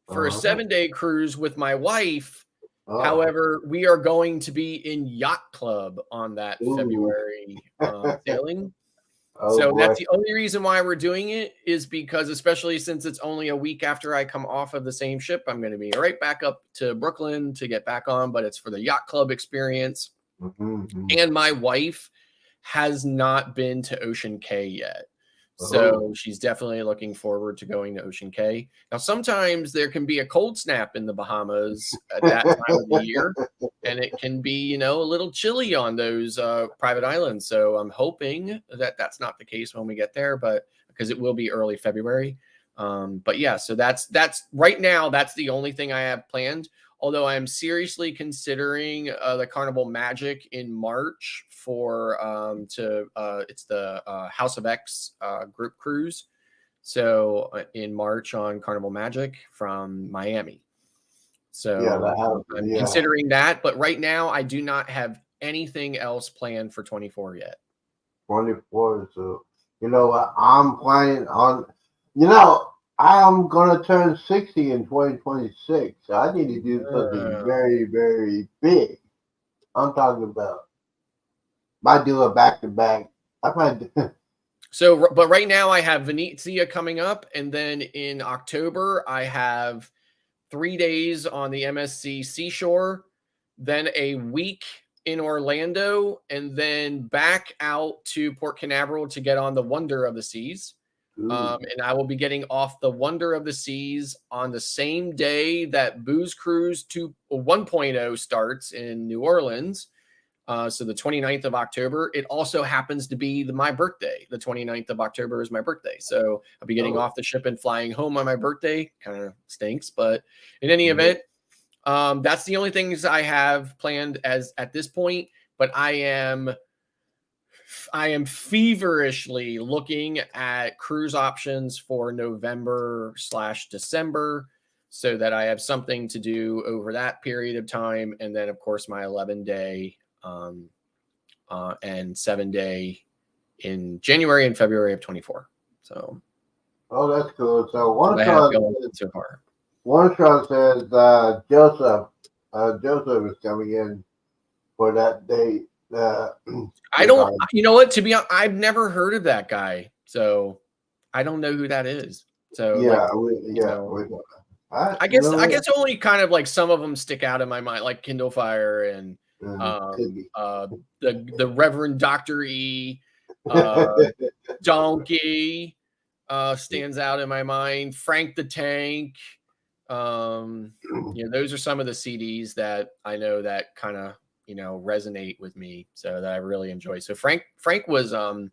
for a 7-day cruise with my wife. However, we are going to be in Yacht Club on that February sailing. So that's the only reason why we're doing it, is because, especially since it's only a week after I come off of the same ship, I'm going to be right back up to Brooklyn to get back on, but it's for the Yacht Club experience. And my wife has not been to Ocean K yet. So she's definitely looking forward to going to Ocean K. Now, sometimes there can be a cold snap in the Bahamas at that time of the year, and it can be, a little chilly on those private islands. So I'm hoping that that's not the case when we get there, but because it will be early February. But yeah, so that's right now, that's the only thing I have planned. Although I'm seriously considering the Carnival Magic in March for it's the House of X group cruise. So in March on Carnival Magic from Miami. So I'm considering that, but right now I do not have anything else planned for 24 yet. 24. So what I'm planning on. I'm gonna turn 60 in 2026. So I need to do something very, very big. I'm talking about. Might do a back to back. I might do. So, but right now I have Venezia coming up, and then in October I have 3 days on the MSC Seashore, then a week in Orlando, and then back out to Port Canaveral to get on the Wonder of the Seas. And I will be getting off the Wonder of the Seas on the same day that Booze Cruise 1.0 starts in New Orleans. So the 29th of October. It also happens to be my birthday. The 29th of October is my birthday. So I'll be getting off the ship and flying home on my birthday. Kind of stinks, but in any event, that's the only things I have planned as at this point. But I am feverishly looking at cruise options for November/December so that I have something to do over that period of time. And then, of course, my 11-day and 7-day in January and February of 24. So, that's cool. So one shot says Joseph is coming in for that date. I don't, you know what, to be honest, I've never heard of that guy. So I don't know who that is. So I guess only kind of like some of them stick out in my mind, like Kindle Fire and the Reverend Dr. E, Donkey stands out in my mind. Frank the Tank. Those are some of the CDs that I know that kind of resonate with me, so that I really enjoy. So Frank was I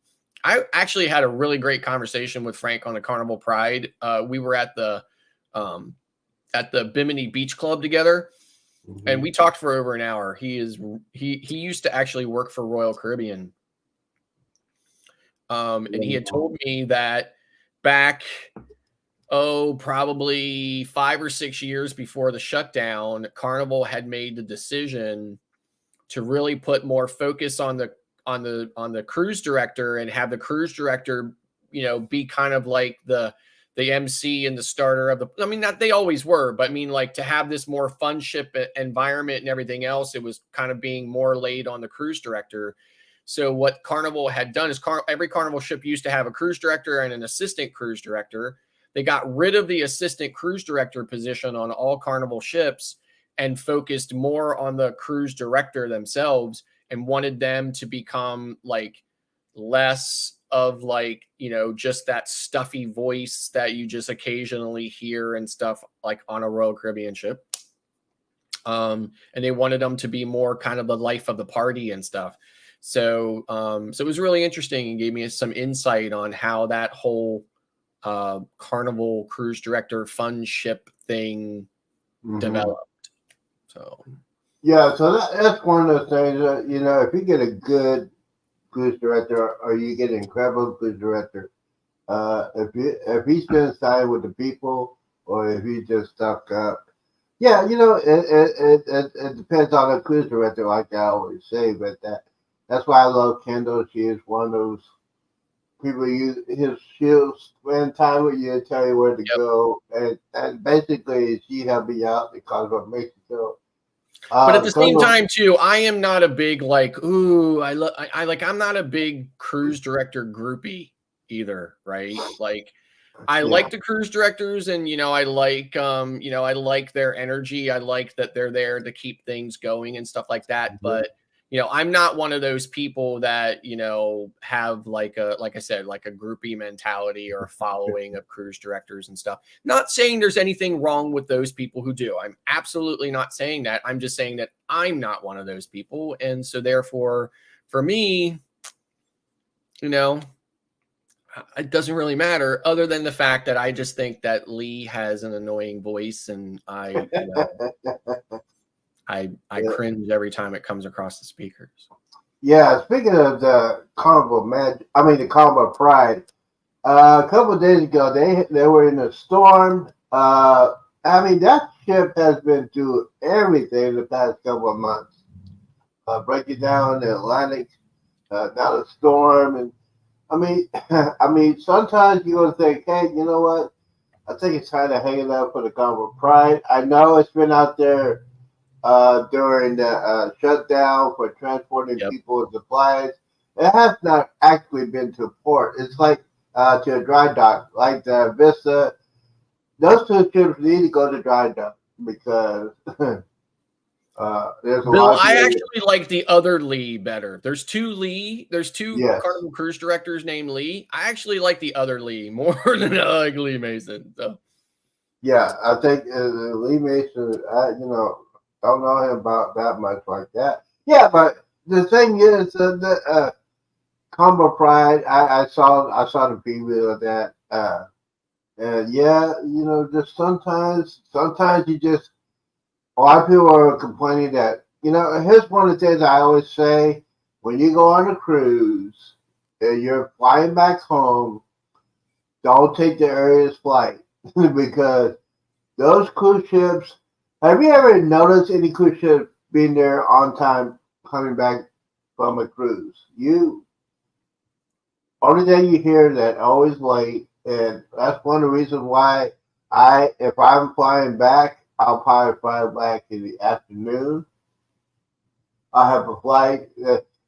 actually had a really great conversation with Frank on the Carnival Pride. We were at the at the Bimini Beach Club together, and Mm-hmm. we talked for over an hour. He used to actually work for Royal Caribbean, and he had told me that back, probably 5 or 6 years before the shutdown, Carnival had made the decision to really put more focus on the cruise director and have the cruise director, be kind of like the MC and the starter of the. I mean, not they always were, but I mean, like to have this more fun ship environment and everything else, it was kind of being more laid on the cruise director. So what Carnival had done is every Carnival ship used to have a cruise director and an assistant cruise director. They got rid of the assistant cruise director position on all Carnival ships and focused more on the cruise director themselves and wanted them to become like less of like, just that stuffy voice that you just occasionally hear and stuff like on a Royal Caribbean ship. And they wanted them to be more kind of the life of the party and stuff. So it was really interesting and gave me some insight on how that whole Carnival cruise director fun ship thing developed. So yeah, so that's one of those things that, if you get a good cruise director or you get an incredible cruise director, if he spends time with the people or if he just stuck up, yeah, it depends on the cruise director, like I always say. But that's why I love Kendall. She is one of those people she'll spend time with you and tell you where to go, and basically she helped me out because of Mexico. But at the same time, too, I am not a big I'm not a big cruise director groupie either, right? Like, I like the cruise directors, and I like their energy. I like that they're there to keep things going and stuff like that. But I'm not one of those people that have like I said, like a groupie mentality or a following of cruise directors and stuff. Not saying there's anything wrong with those people who do. I'm absolutely not saying that. I'm just saying that I'm not one of those people, and so therefore, for me, it doesn't really matter, other than the fact that I just think that Lee has an annoying voice, and I cringe every time it comes across the speakers. Yeah, speaking of the the Carnival Pride, a couple of days ago they were in a storm. That ship has been through everything the past couple of months. Breaking down the Atlantic, now the storm, and sometimes you're gonna think, hey, you know what? I think it's time to hang it up for the Carnival Pride. I know it's been out there during the shutdown for transporting people and supplies. It has not actually been to port. It's like to a dry dock, like the Vista. Those two ships need to go to dry dock because there's a Bill, lot of I people. actually like the other Lee better. There's two Yes. Carnival cruise directors named Lee. I actually like the other Lee more than I like Lee Mason. So. Yeah, I think Lee Mason, don't know him about that much like that. Yeah, but the thing is, the Combo Pride, I saw the preview of that, and yeah, just sometimes you just a lot of people are complaining that here's one of the things I always say: when you go on a cruise and you're flying back home, don't take the earliest flight because those cruise ships. Have you ever noticed any cruise ship being there on time coming back from a cruise? Only thing you hear that always late, and that's one of the reasons why if I'm flying back, I'll probably fly back in the afternoon. I have a flight,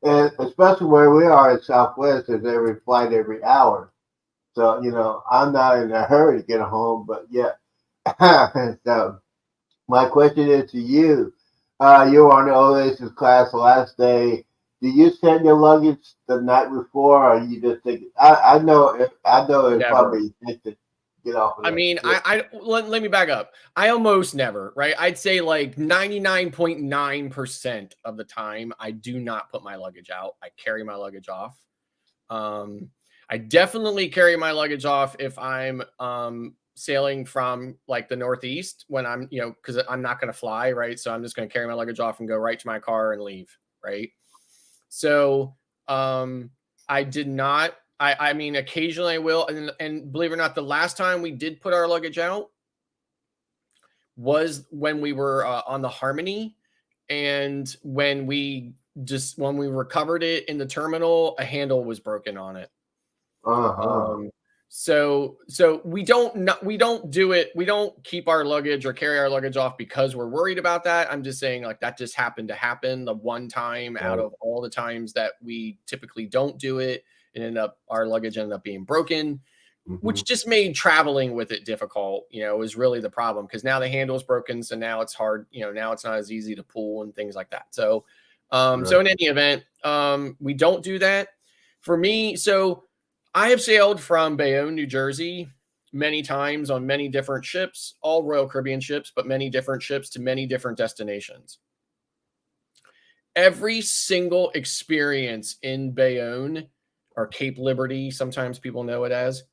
and especially where we are in Southwest, there's every flight every hour. So I'm not in a hurry to get home, but yeah. So my question is to you. You were on the Oasis class the last day. Do you send your luggage the night before, or you just think? I know it's probably to get off of that. Let me back up. I almost never, right? I'd say like 99.9% of the time, I do not put my luggage out. I carry my luggage off. I definitely carry my luggage off if I'm sailing from like the Northeast when I'm, because I'm not going to fly, right? So I'm just going to carry my luggage off and go right to my car and leave, right? So I did not. I mean, occasionally I will, and believe it or not, the last time we did put our luggage out was when we were on the Harmony, and when we recovered it in the terminal, a handle was broken on it. So we don't do it. We don't keep our luggage or carry our luggage off because we're worried about that. I'm just saying, like, that just happened to happen the one time out of all the times that we typically don't do it, and our luggage ended up being broken, which just made traveling with it difficult. Was really the problem, because now the handle is broken, so now it's hard. Now it's not as easy to pull and things like that. So, so in any event, we don't do that. For me, so I have sailed from Bayonne, New Jersey, many times on many different ships, all Royal Caribbean ships, but many different ships to many different destinations. Every single experience in Bayonne, or Cape Liberty, sometimes people know it as,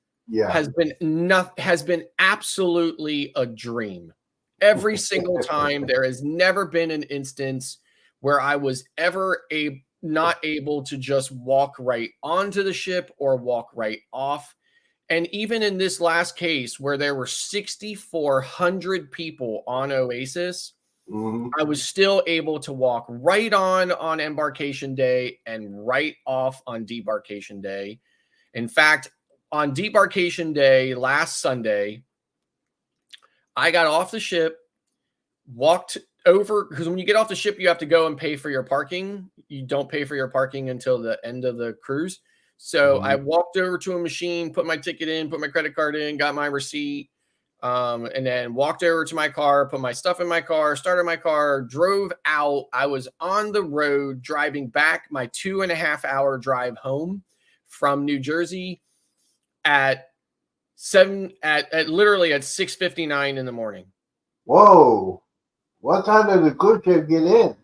has been absolutely a dream. Every single time. There has never been an instance where I was ever not able to just walk right onto the ship or walk right off. And even in this last case, where there were 6,400 people on Oasis, I was still able to walk right on embarkation day and right off on debarkation day. In fact, on debarkation day last Sunday, I got off the ship, walked over, because when you get off the ship, you have to go and pay for your parking. You don't pay for your parking until the end of the cruise. So I walked over to a machine, put my ticket in, put my credit card in, got my receipt, and then walked over to my car, put my stuff in my car, started my car, drove out. I was on the road driving back my 2.5-hour drive home from New Jersey at literally at 6:59 in the morning. Whoa. What time does the cruise ship get in?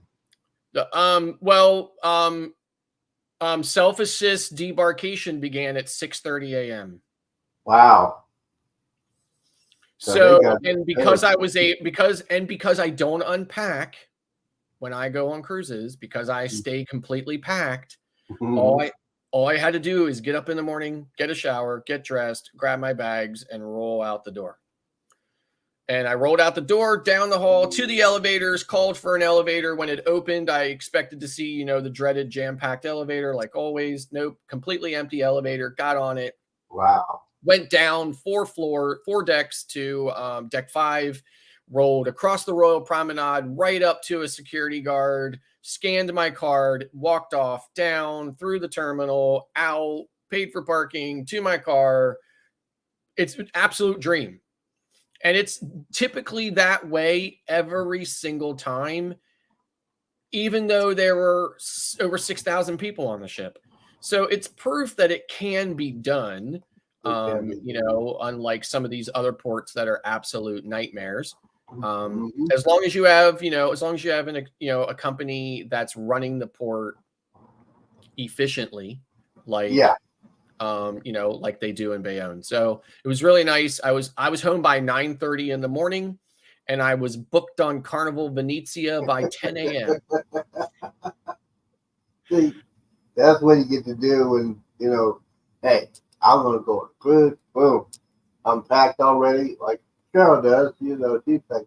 Self-assist debarkation began at 6:30 a.m. Wow. So, and because I don't unpack when I go on cruises, because I stay completely packed, all I had to do is get up in the morning, get a shower, get dressed, grab my bags, and roll out the door. And I rolled out the door, down the hall, to the elevators, called for an elevator. When it opened, I expected to see, the dreaded jam-packed elevator, like always. Nope, completely empty elevator. Got on it. Wow. Went down 4 decks to deck 5, rolled across the Royal Promenade, right up to a security guard, scanned my card, walked off, down, through the terminal, out, paid for parking, to my car. It's an absolute dream. And it's typically that way every single time, even though there were over 6,000 people on the ship. So it's proof that it can be done, unlike some of these other ports that are absolute nightmares. As long as you have, a company that's running the port efficiently, like they do in Bayonne. So it was really nice. I was home by 9:30 in the morning, and I was booked on Carnival Venezia by 10 a.m. See, that's what you get to do when, hey, I'm going to go on a cruise. Boom. I'm packed already, like Cheryl does. She's packed.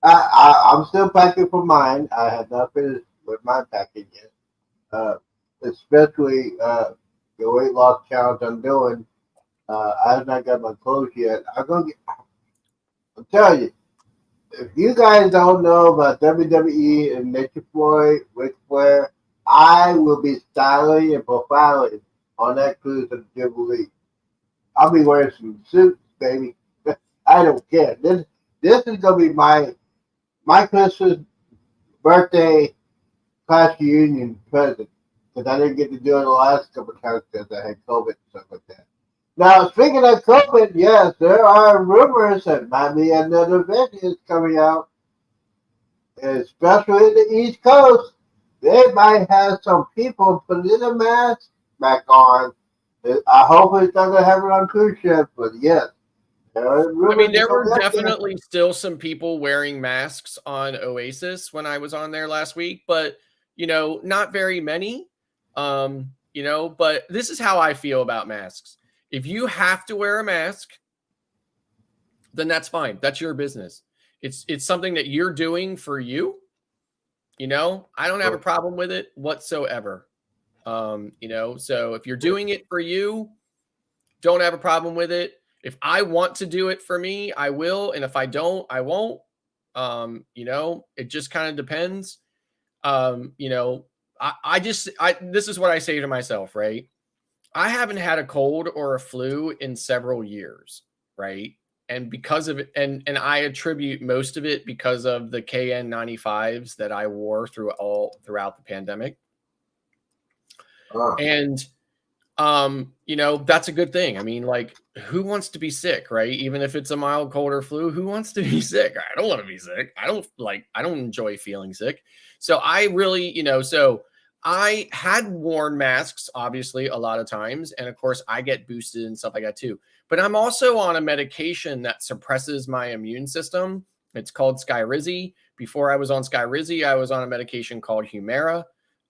I'm still packing for mine. I have not finished with my packing yet. Especially the weight loss challenge I'm doing. I have not got my clothes yet. I'll tell you, if you guys don't know about WWE and Nature Floyd, Ric Flair, I will be styling and profiling on that cruise of the Jubilee. I'll be wearing some suits, baby. I don't care. This is gonna be my Christmas birthday class reunion present, because I didn't get to do it the last couple of times because I had COVID and stuff like that. Now, speaking of COVID, yes, there are rumors that might be another variant coming out, especially in the East Coast. They might have some people putting a mask back on. I hope it's not going to happen on cruise ships, but yes, I mean, there were definitely still some people wearing masks on Oasis when I was on there last week, but not very many. But this is how I feel about masks. If you have to wear a mask, then that's fine. That's your business. It's something that you're doing for you. I don't have a problem with it whatsoever. So if you're doing it for you, don't have a problem with it. If I want to do it for me, I will. And if I don't, I won't. It just kind of depends. This is what I say to myself, right? I haven't had a cold or a flu in several years, right? And because of it, and I attribute most of it because of the KN95s that I wore throughout the pandemic. And that's a good thing. I mean, like, who wants to be sick, right? Even if it's a mild cold or flu, who wants to be sick? I don't want to be sick. I don't enjoy feeling sick. So I really, so I had worn masks, obviously, a lot of times. And of course, I get boosted and stuff like that too. But I'm also on a medication that suppresses my immune system. It's called Skyrizi. Before I was on Skyrizi, I was on a medication called Humira.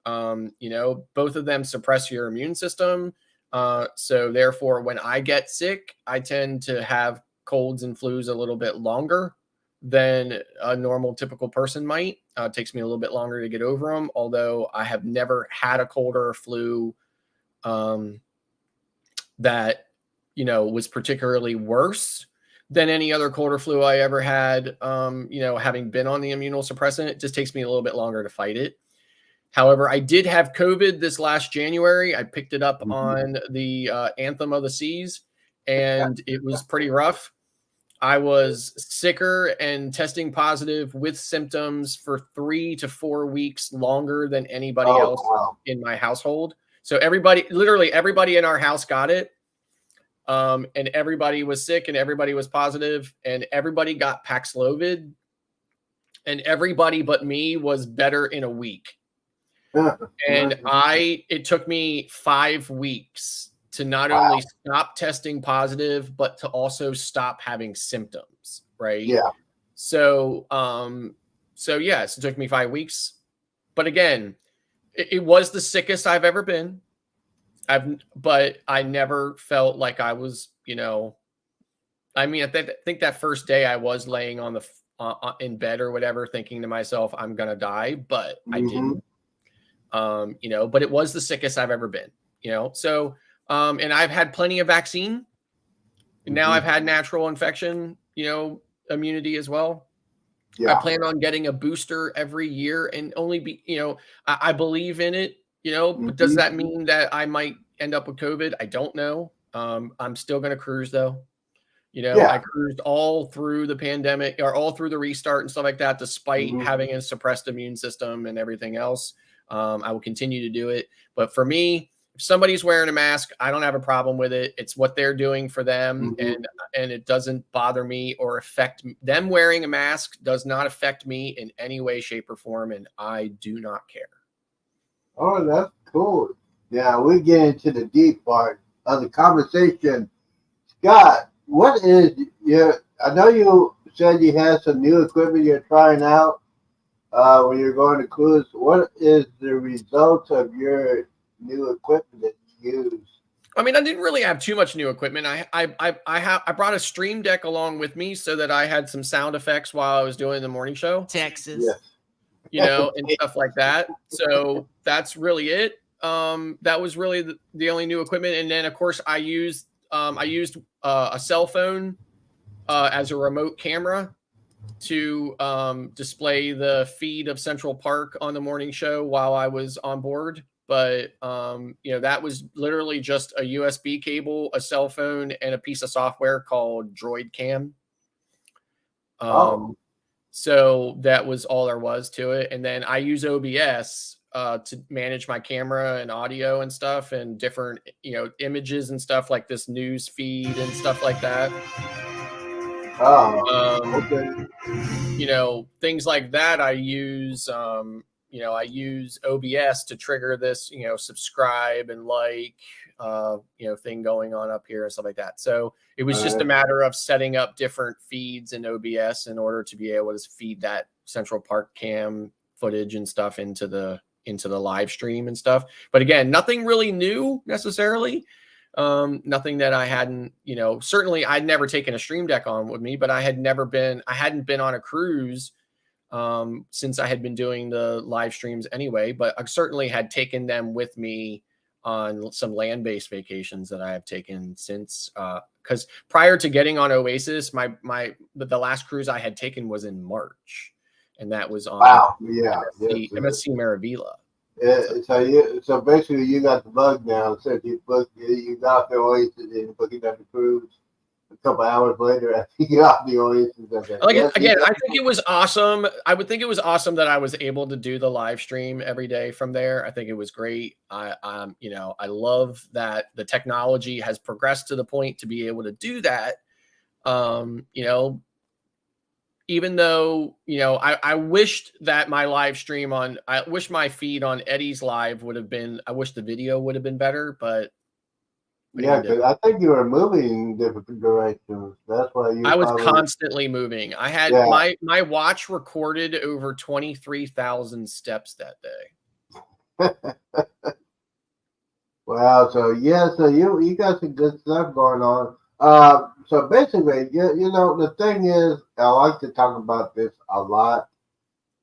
Both of them suppress your immune system. So therefore, when I get sick, I tend to have colds and flus a little bit longer than a normal typical person might. It takes me a little bit longer to get over them, although I have never had a cold or a flu that was particularly worse than any other cold or flu I ever had. Having been on the immunosuppressant, it just takes me a little bit longer to fight it. However, I did have COVID this last January. I picked it up on the Anthem of the Seas, and it was pretty rough. I was sicker and testing positive with symptoms for 3 to 4 weeks longer than anybody else in my household. So literally everybody in our house got it. And everybody was sick and everybody was positive and everybody got Paxlovid and everybody but me was better in a week. And it took me 5 weeks to not only stop testing positive, but to also stop having symptoms. Right. Yeah. So, yes, it took me 5 weeks, but again, it was the sickest I've ever been. But I never felt like I was, I mean, I think that first day I was laying on in bed or whatever, thinking to myself, I'm going to die, but I didn't. But it was the sickest I've ever been, so, and I've had plenty of vaccine. Now I've had natural infection, immunity as well. Yeah. I plan on getting a booster every year and only be, I believe in it, but does that mean that I might end up with COVID? I don't know. I'm still going to cruise though. I cruised all through the pandemic or all through the restart and stuff like that, despite having a suppressed immune system and everything else. I will continue to do it. But for me, if somebody's wearing a mask, I don't have a problem with it. It's what they're doing for them. And it doesn't bother me or affect me. Them wearing a mask does not affect me in any way, shape, or form. And I do not care. Oh, that's cool. Yeah, we get into the deep part of the conversation. Scott, what is I know you said you had some new equipment you're trying out when you're going to cruise. What is the result of your new equipment that you use? I mean, I didn't really have too much new equipment. I brought a stream deck along with me so that I had some sound effects while I was doing the morning show. Texas. Yes. And stuff like that. So that's really it. That was really the only new equipment. And then of course I used a cell phone as a remote camera to display the feed of Central Park on the morning show while I was on board. But that was literally just a USB cable, a cell phone, and a piece of software called Droid Cam. So that was all there was to it. And then I use OBS to manage my camera and audio and stuff and different, images and stuff like this news feed and stuff like that. Okay. Things like that. I use, I use OBS to trigger this, subscribe and like, thing going on up here and stuff like that. So it was just a Alright. matter of setting up different feeds in OBS in order to be able to feed that Central Park cam footage and stuff into the live stream and stuff. But again, nothing really new necessarily. Nothing that I hadn't, certainly I'd never taken a Stream Deck on with me, but I hadn't been on a cruise since I had been doing the live streams anyway, but I certainly had taken them with me on some land-based vacations that I have taken since, because prior to getting on Oasis, the last cruise I had taken was in March, and that was on MSC Maravilla. So basically, you got the bug now. So you got the Oasis and booking up the cruise. A couple hours later, I think you got the Oasis. Again, I think it was awesome. I would think it was awesome that I was able to do the live stream every day from there. I think it was great. I love that the technology has progressed to the point to be able to do that. Even though, I wished that my live stream I wish my feed on Eddie's live I wish the video would have been better, but. Yeah, because I think you were moving in different directions. That's why I was constantly moving. I had my watch recorded over 23,000 steps that day. Wow. So you got some good stuff going on. So basically, the thing is, I like to talk about this a lot,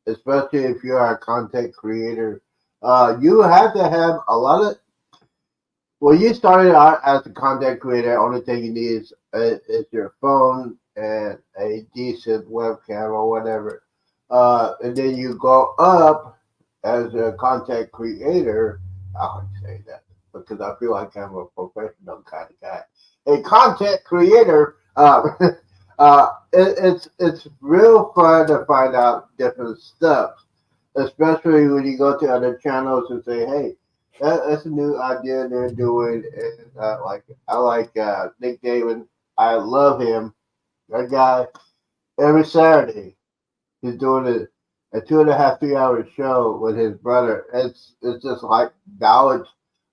especially if you're a content creator. You have to have a lot of. When you started out as a content creator, only thing you need is your phone and a decent webcam or whatever. And then you go up as a content creator. I would say that because I feel like I'm a professional kind of guy. A content creator, it's real fun to find out different stuff, especially when you go to other channels and say, hey, that's a new idea they're doing. And I like Nick David. I love him. That guy, every Saturday, he's doing a 2.5, 3 hour show with his brother. It's just like knowledge.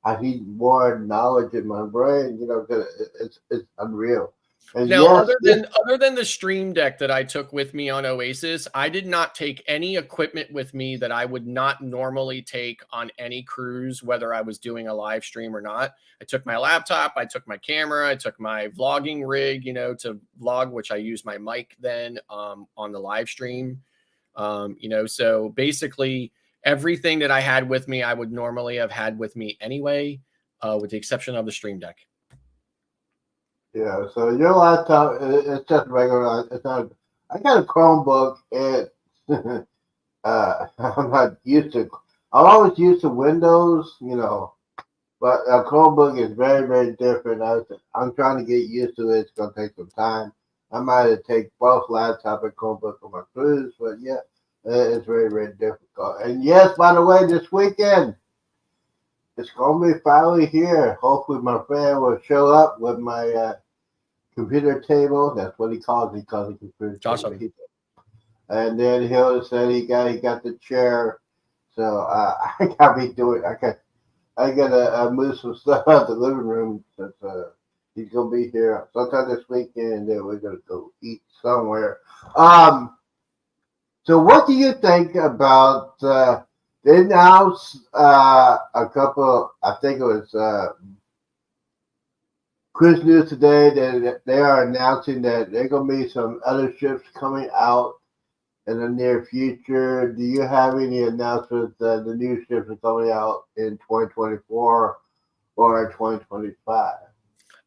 I need more knowledge in my brain, because it's unreal. And now, other than the Stream Deck that I took with me on Oasis, I did not take any equipment with me that I would not normally take on any cruise, whether I was doing a live stream or not. I took my laptop, I took my camera, I took my vlogging rig, to vlog, which I use my mic then on the live stream. So basically everything that I had with me, I would normally have had with me anyway, with the exception of the Stream Deck. Yeah, so your laptop, it's just regular. It's not. I got a Chromebook, and I'm not used to. I'm always used to Windows, but a Chromebook is very, very different. I'm trying to get used to it. It's gonna take some time. I might have take both laptop and Chromebook on my cruise, but yeah, it's very, very difficult. And yes, by the way, this weekend. It's gonna be finally here. Hopefully, my friend will show up with my computer table. That's what he calls it. He calls it computer awesome. table. And then he'll say he got the chair. So I gotta be doing. I gotta move some stuff out the living room since he's gonna be here sometime this weekend. And then we're gonna go eat somewhere. So what do you think about? They announced a couple, I think it was Cruise News today, that they are announcing that there are going to be some other ships coming out in the near future. Do you have any announcements that the new ships are coming out in 2024 or 2025?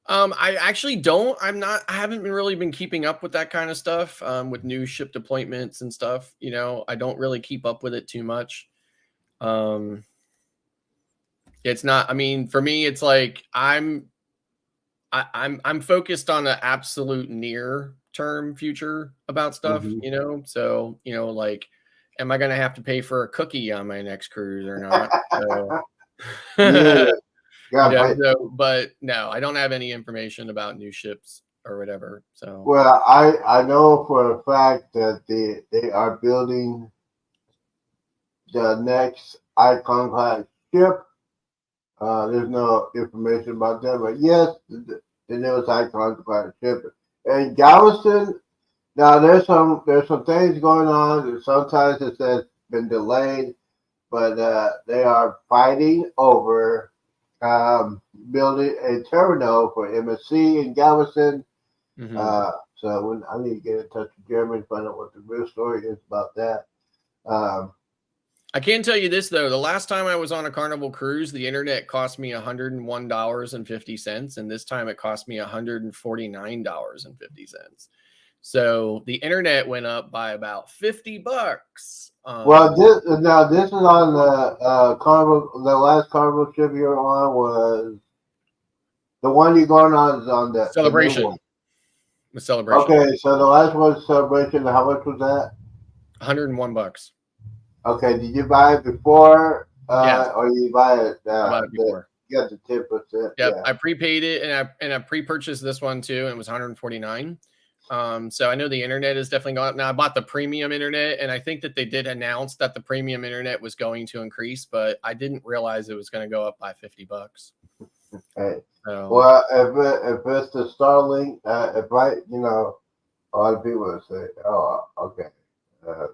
I actually don't. I haven't really been keeping up with that kind of stuff, with new ship deployments and stuff. I don't really keep up with it too much. It's not, for me, it's like I'm focused on an absolute near term future about stuff, so, like, am I going to have to pay for a cookie on my next cruise or not? But no, I don't have any information about new ships or whatever. So, well, I know for a fact that they are building the next Icon class ship, There's no information about that, but yes, the newest icon class ship. And Galveston, now there's some things going on. Sometimes it says been delayed, but they are fighting over building a terminal for MSC in Galveston. Hmm. I need to get in touch with Jeremy to find out what the real story is about that. Um, I can tell you this though: the last time I was on a Carnival cruise, the internet cost me $101.50, and this time it cost me $149.50. So the internet went up by about $50. well, this is on the Carnival. The last Carnival trip you were on was the one you're going on is on the new one. Celebration. The celebration. Okay, so the last one was Celebration. How much was that? $101. Okay, did you buy it before, Yes, or you buy it? I bought it before. You got the 10%. Yep, Yeah. I prepaid it and I pre-purchased this one too, and it was 149. So I know the internet is definitely going up. Now I bought the premium internet, and I think that they did announce that the premium internet was going to increase, but I didn't realize it was going to go up by $50. Hey. So, Well, if it's the Starlink, if I, a lot of people would say, "Oh, okay." Uh,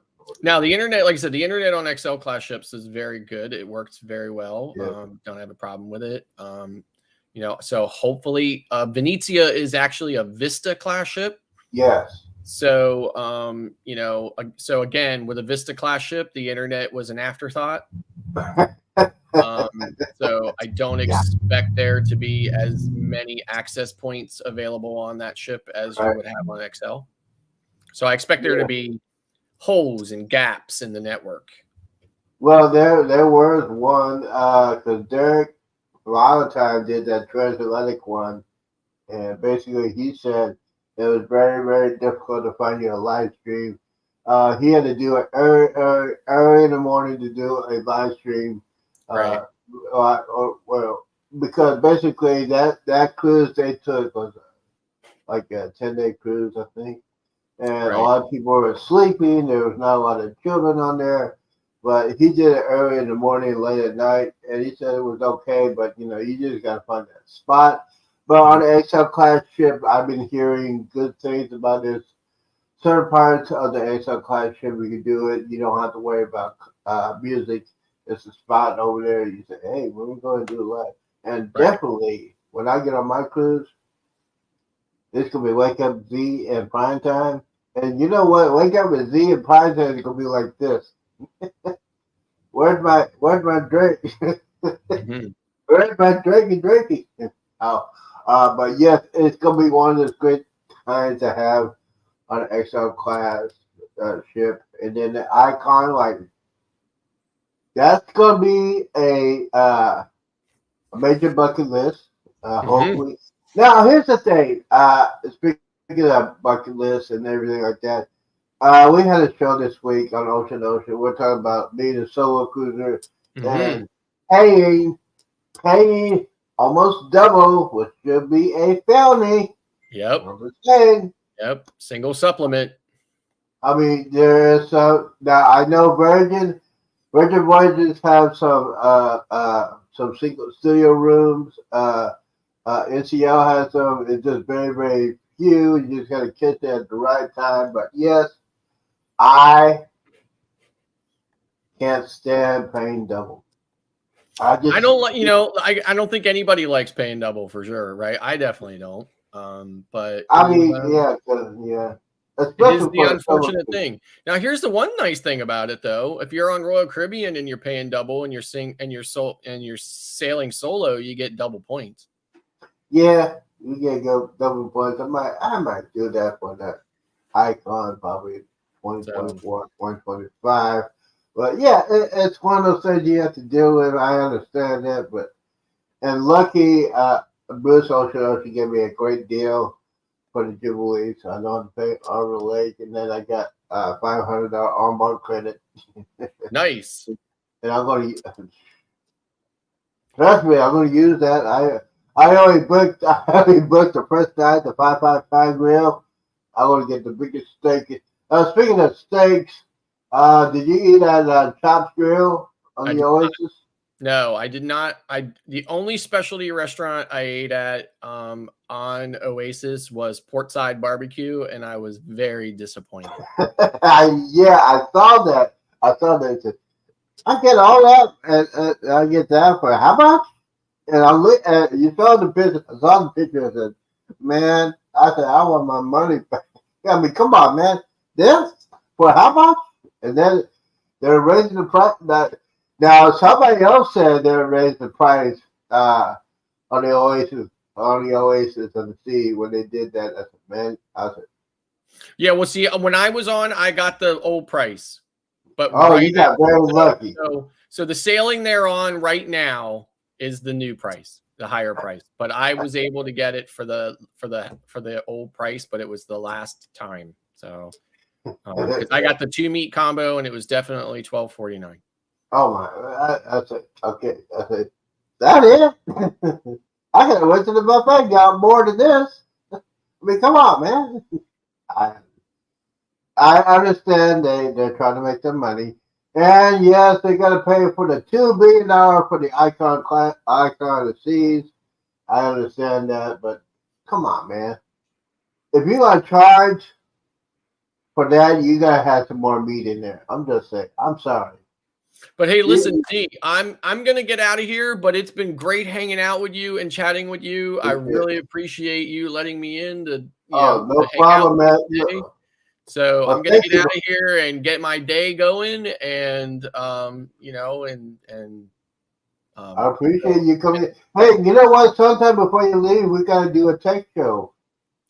now the internet, like I said, the internet on XL class ships is very good. It works very well. yeah. Don't have a problem with it. So hopefully, Venezia is actually a Vista class ship. Yes. So, so again, with a Vista class ship, the internet was an afterthought. So I don't expect there to be as many access points available on that ship as you would have on XL. So I expect there to be holes and gaps in the network. Well, there was one because Derek a lot of time did that transatlantic one, and basically he said it was very very difficult to find you a live stream. He had to do it early in the morning to do a live stream. Right. Well, because basically that cruise they took was like a 10-day cruise, I think, and a lot of people were sleeping. There was not a lot of children on there, but he did it early in the morning, late at night, and he said it was okay. But you just gotta find that spot. But on the XL class ship, I've been hearing good things about this. Certain parts of the XL class ship, we can do it. You don't have to worry about music. It's a spot over there. You say, hey, when we going to do live? And definitely, when I get on my cruise, it's going to be Wake Up Z and Prime Time. And you know what? Wake Up with Z and Prime Time is going to be like this. Where's my drink? Mm-hmm. Where's my drinky? But yes, it's going to be one of those great times to have on an XL class ship. And then the icon, like, that's going to be a major bucket list, hopefully. Now, here's the thing. Speaking of bucket lists and everything like that, we had a show this week on Ocean. We're talking about being a solo cruiser and paying almost double, which should be a felony. Yep. I'm just saying. Yep. Single supplement. I mean, there's some. Now I know Virgin Voyages have some single studio rooms. NCL has some. It's just very, very few. You just got to catch it at the right time. But yes, I can't stand paying double. I don't like. I don't think anybody likes paying double for sure, right? I definitely don't. But I mean, yeah. It is the unfortunate thing. Now, here's the one nice thing about it, though. If you're on Royal Caribbean and you're paying double and you're sailing solo, you get double points. Yeah, you get double points. I might do that for that icon, probably 2024, 2025. But yeah, it's one of those things you have to deal with. I understand that, and lucky, Bruce Ocean gave me a great deal for the Jubilee, so I don't have to pay Arbor Lake, and then I got $500 onboard credit. Nice. And I'm going to trust me. I'm going to use that. I only booked the first night, the 555 grill. I want to get the biggest steak. Speaking of steaks, did you eat at Chops Grill on the Oasis? No, I did not. The only specialty restaurant I ate at on Oasis was Portside Barbecue, and I was very disappointed. Yeah, I saw that. I saw that. I get all that, and I get that for how much? And I look at you saw the picture. I saw the picture. I said, "Man," I said, "I want my money back." I mean, come on, man. This for how much? And then they're raising the price. Now somebody else said they're raising the price on the Oasis of the Sea when they did that. I said, "Man," I said, Yeah, well, see, when I was on, I got the old price, but "Oh, right you got very lucky." so the sailing they're on right now is the new price, the higher price. But I was able to get it for the old price, but it was the last time. So because I got the 2 meat combo and it was definitely $12.49. Oh my! I said, "Okay." I said, "That it?" I could have went to the buffet and got more than this. I mean, come on, man. I I understand they're trying to make their money, and yes, they got to pay for the $2 billion for the icon of the seas. I understand that, but come on, man. If you gonna charge for that, you gotta have some more meat in there. I'm just saying. I'm sorry. But hey, listen, Z, I'm gonna get out of here, but it's been great hanging out with you and chatting with you. I really appreciate you letting me in to Oh, to no hang out problem, man. today. So Well, I'm gonna thank get you. out of here and get my day going, and I so, appreciate you coming. Hey, you know what? Sometime before you leave, we gotta do a tech show.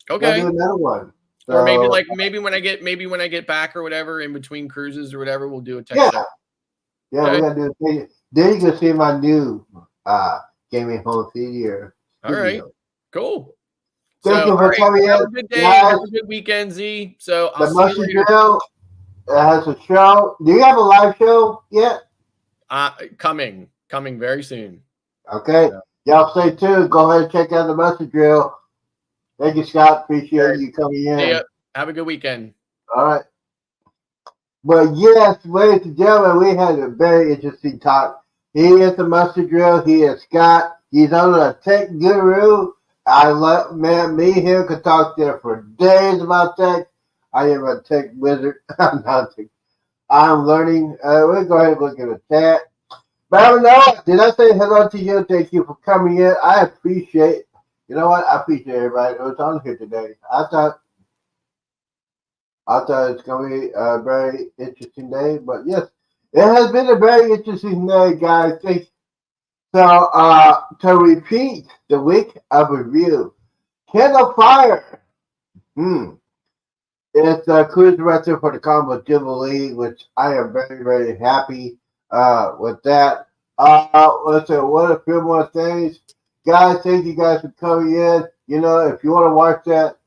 We gotta do okay. another one. Or So maybe when I get back or whatever, in between cruises or whatever, we'll do a tech yeah, show. yeah, we Okay. gotta do a thing. Then you can see my new gaming home theater All right. studio. Cool. So, Thank all you for right. coming Have in, a good day and guys. have a good weekend, Z. So I'll The see you Musty later. Drill has a show. Do you have a live show yet? Coming very soon. Okay. So, Y'all stay tuned. Go ahead and check out the Musty Drill. Thank you, Scott. Appreciate okay. you coming See in. ya. Have a good weekend. All right. But yes, ladies and gentlemen, we had a very interesting talk. He is the Mustard Drill. He is Scott. He's on a tech guru. I love, man, me and him could talk there for days about tech. I am a tech wizard. I'm not tech. I'm learning. We'll go ahead and look at the chat. But no, did I say hello to you? Thank you for coming in. I appreciate, you know what? I appreciate everybody that was on here today. I thought it's going to be a very interesting day, but yes, it has been a very interesting day, guys. So, to repeat the week of review, Kendall Fire, it's the cruise director for the Combo Jubilee, which I am very, very happy with that. Let's say what a few more things, guys. Thank you guys for coming in. You know, if you want to watch that,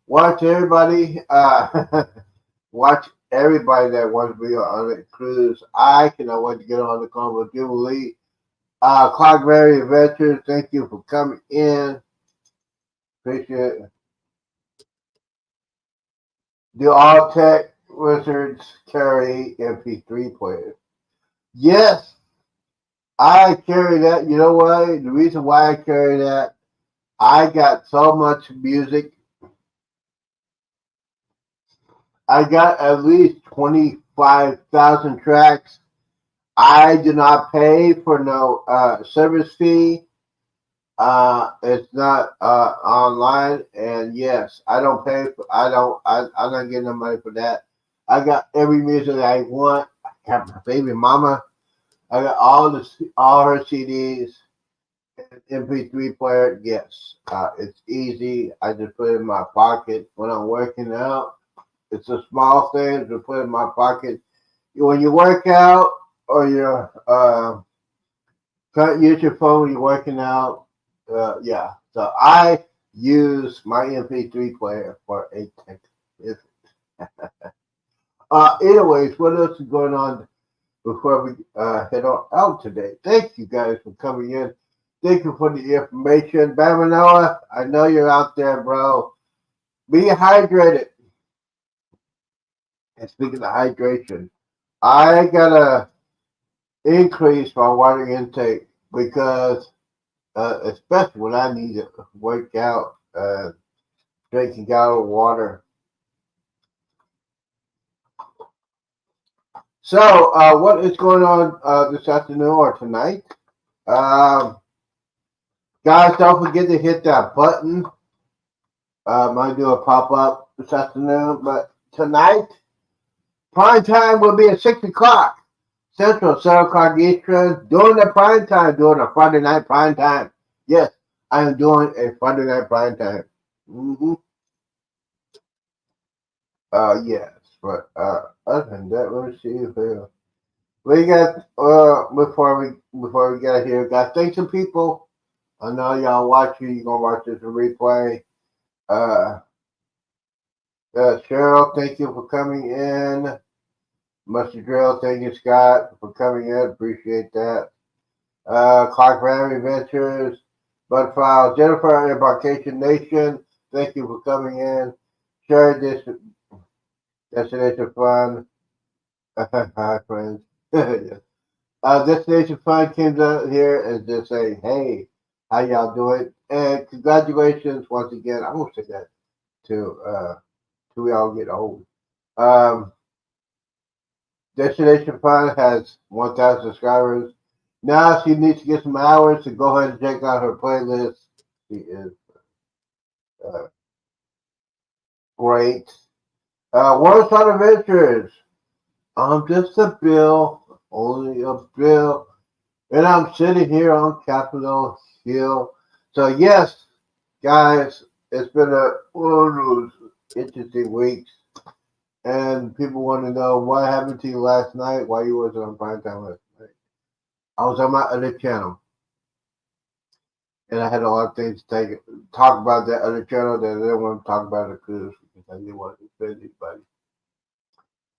watch everybody. Watch everybody that wants to be on the cruise. I cannot wait to get on the Combo Jubilee. Clockberry Adventures, thank you for coming in. Appreciate it. Do all tech wizards carry MP3 players? Yes, I carry that. You know why? The reason why I carry that, I got so much music. I got at least 25,000 tracks. I do not pay for no service fee. It's not online, and yes, I don't pay for. I'm not getting no money for that. I got every music I want. I got my baby mama. I got all her CDs. MP3 player. Yes, it's easy. I just put it in my pocket when I'm working out. It's a small thing to put in my pocket. When you work out or you're can't use your phone when you're working out. Yeah. So I use my MP3 player for a tech business. Anyways, what else is going on before we head on out today? Thank you guys for coming in. Thank you for the information. Bamanoa, I know you're out there, bro. Be hydrated. And speaking of hydration, I got increase my water intake because, especially when I need to work out, drink a gallon of water. So, what is going on this afternoon or tonight? Um, Guys, don't forget to hit that button. Might do a pop up this afternoon, but tonight, prime time will be at 6 o'clock Central, 7 o'clock Eastern, during the prime time, during a Friday night prime time. Yes, I am doing a Friday night prime time. Mm-hmm. Yes, but other than that, let me see if we got before we get here, guys. Thanks to people. I know y'all watching. You gonna watch this replay. Uh, Cheryl, thank you for coming in. Mustard Drill, thank you, Scott, for coming in. Appreciate that. Clark Family Ventures, Butterfly, Jennifer, Embarkation Nation, thank you for coming in. Share this Destination Fun. Hi, friends. Yes. Destination Fun came down here and just say, hey, how y'all doing? And congratulations once again. I'm going to say that till we all get old. Um, Destination Fun has 1,000 subscribers. Now she needs to get some hours to go ahead and check out her playlist. She is uh, great. World Star Adventures. I'm just a bill, only a bill. And I'm sitting here on Capitol Hill. So, yes, guys, it's been one of those interesting weeks. And people want to know what happened to you last night, why you wasn't on prime time last night. I was on my other channel. And I had a lot of things to talk about that other channel that I didn't want to talk about it because I didn't want to offend anybody.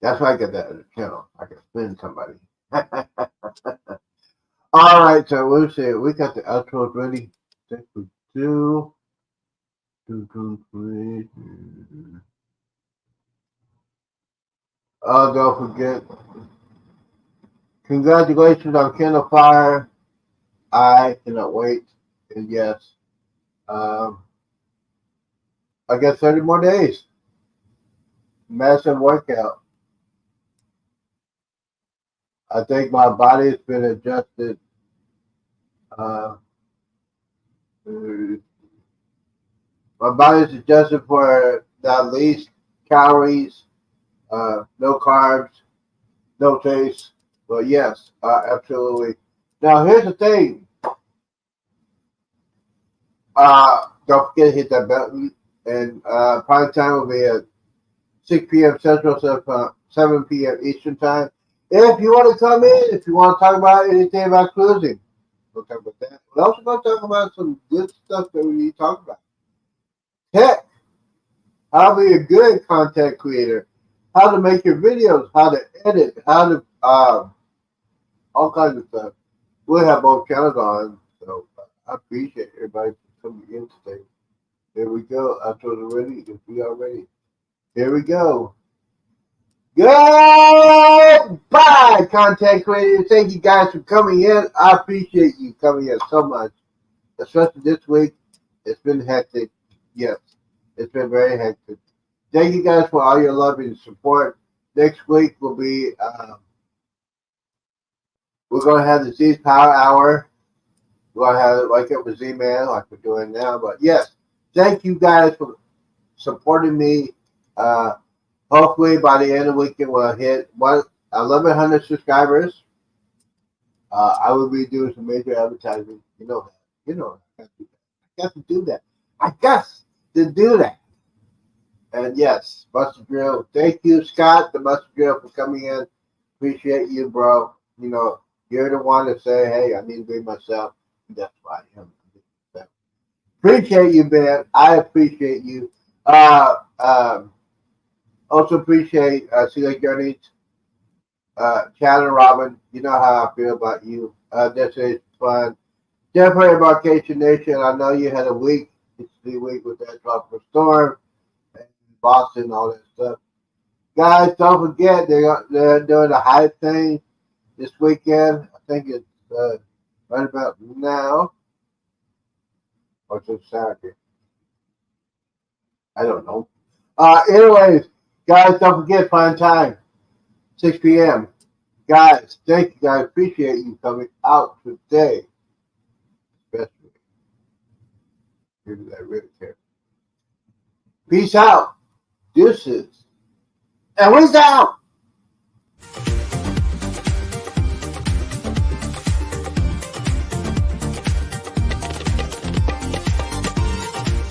That's why I got that other channel. I can offend somebody. All right, so we'll see. We got the outros ready. I think we do. Oh, don't forget. Congratulations on Kindle Fire. I cannot wait. And yes, um, I got 30 more days. Massive workout. I think my body's been adjusted. Uh, my body's adjusted for the least calories, no carbs, no taste. But yes, absolutely. Now here's the thing. Don't forget to hit that button. And prime time will be at 6 p.m. Central, 7 p.m. Eastern time. If you want to come in, if you want to talk about anything about cruising, we'll talk about that. We're also going to talk about some good stuff that we need to talk about. Tech, how to be a good content creator, how to make your videos, how to edit, how to all kinds of stuff. We'll have both channels on, so I appreciate everybody for coming in today. Here we go. I told you ready. If we are ready, here we go. Goodbye, content creators. Thank you guys for coming in. I appreciate you coming in so much, especially this week. It's been hectic. Yes, it's been very hectic. Thank you guys for all your love and support. Next week will be we're gonna have the Z Power Hour. We're gonna have it like it was Zeeman, like we're doing now. But yes, thank you guys for supporting me. Hopefully by the end of the weekend we'll hit 1,100 subscribers. I will be doing some major advertising. You know that. You know I got to do that. I got to do that. And yes, Mustard Drill. Thank you, Scott, the Mustard Drill, for coming in. Appreciate you, bro. You know, you're the one to say, hey, I need to be myself. That's why I am. Appreciate you, man. I appreciate you. Also appreciate Sea Journeys, Chad and Robin. You know how I feel about you. This is fun. Definitely Embarkation Nation. I know you had a week. It's the week with that tropical storm and Boston, all that stuff. Guys, don't forget they're doing the hype thing this weekend. think it's right about now. Or just Saturday. I don't know. Anyways, guys, don't forget prime time, 6 p.m. Guys, thank you guys. Appreciate you coming out today. Especially. I really care. Peace out. Deuces. And we's out.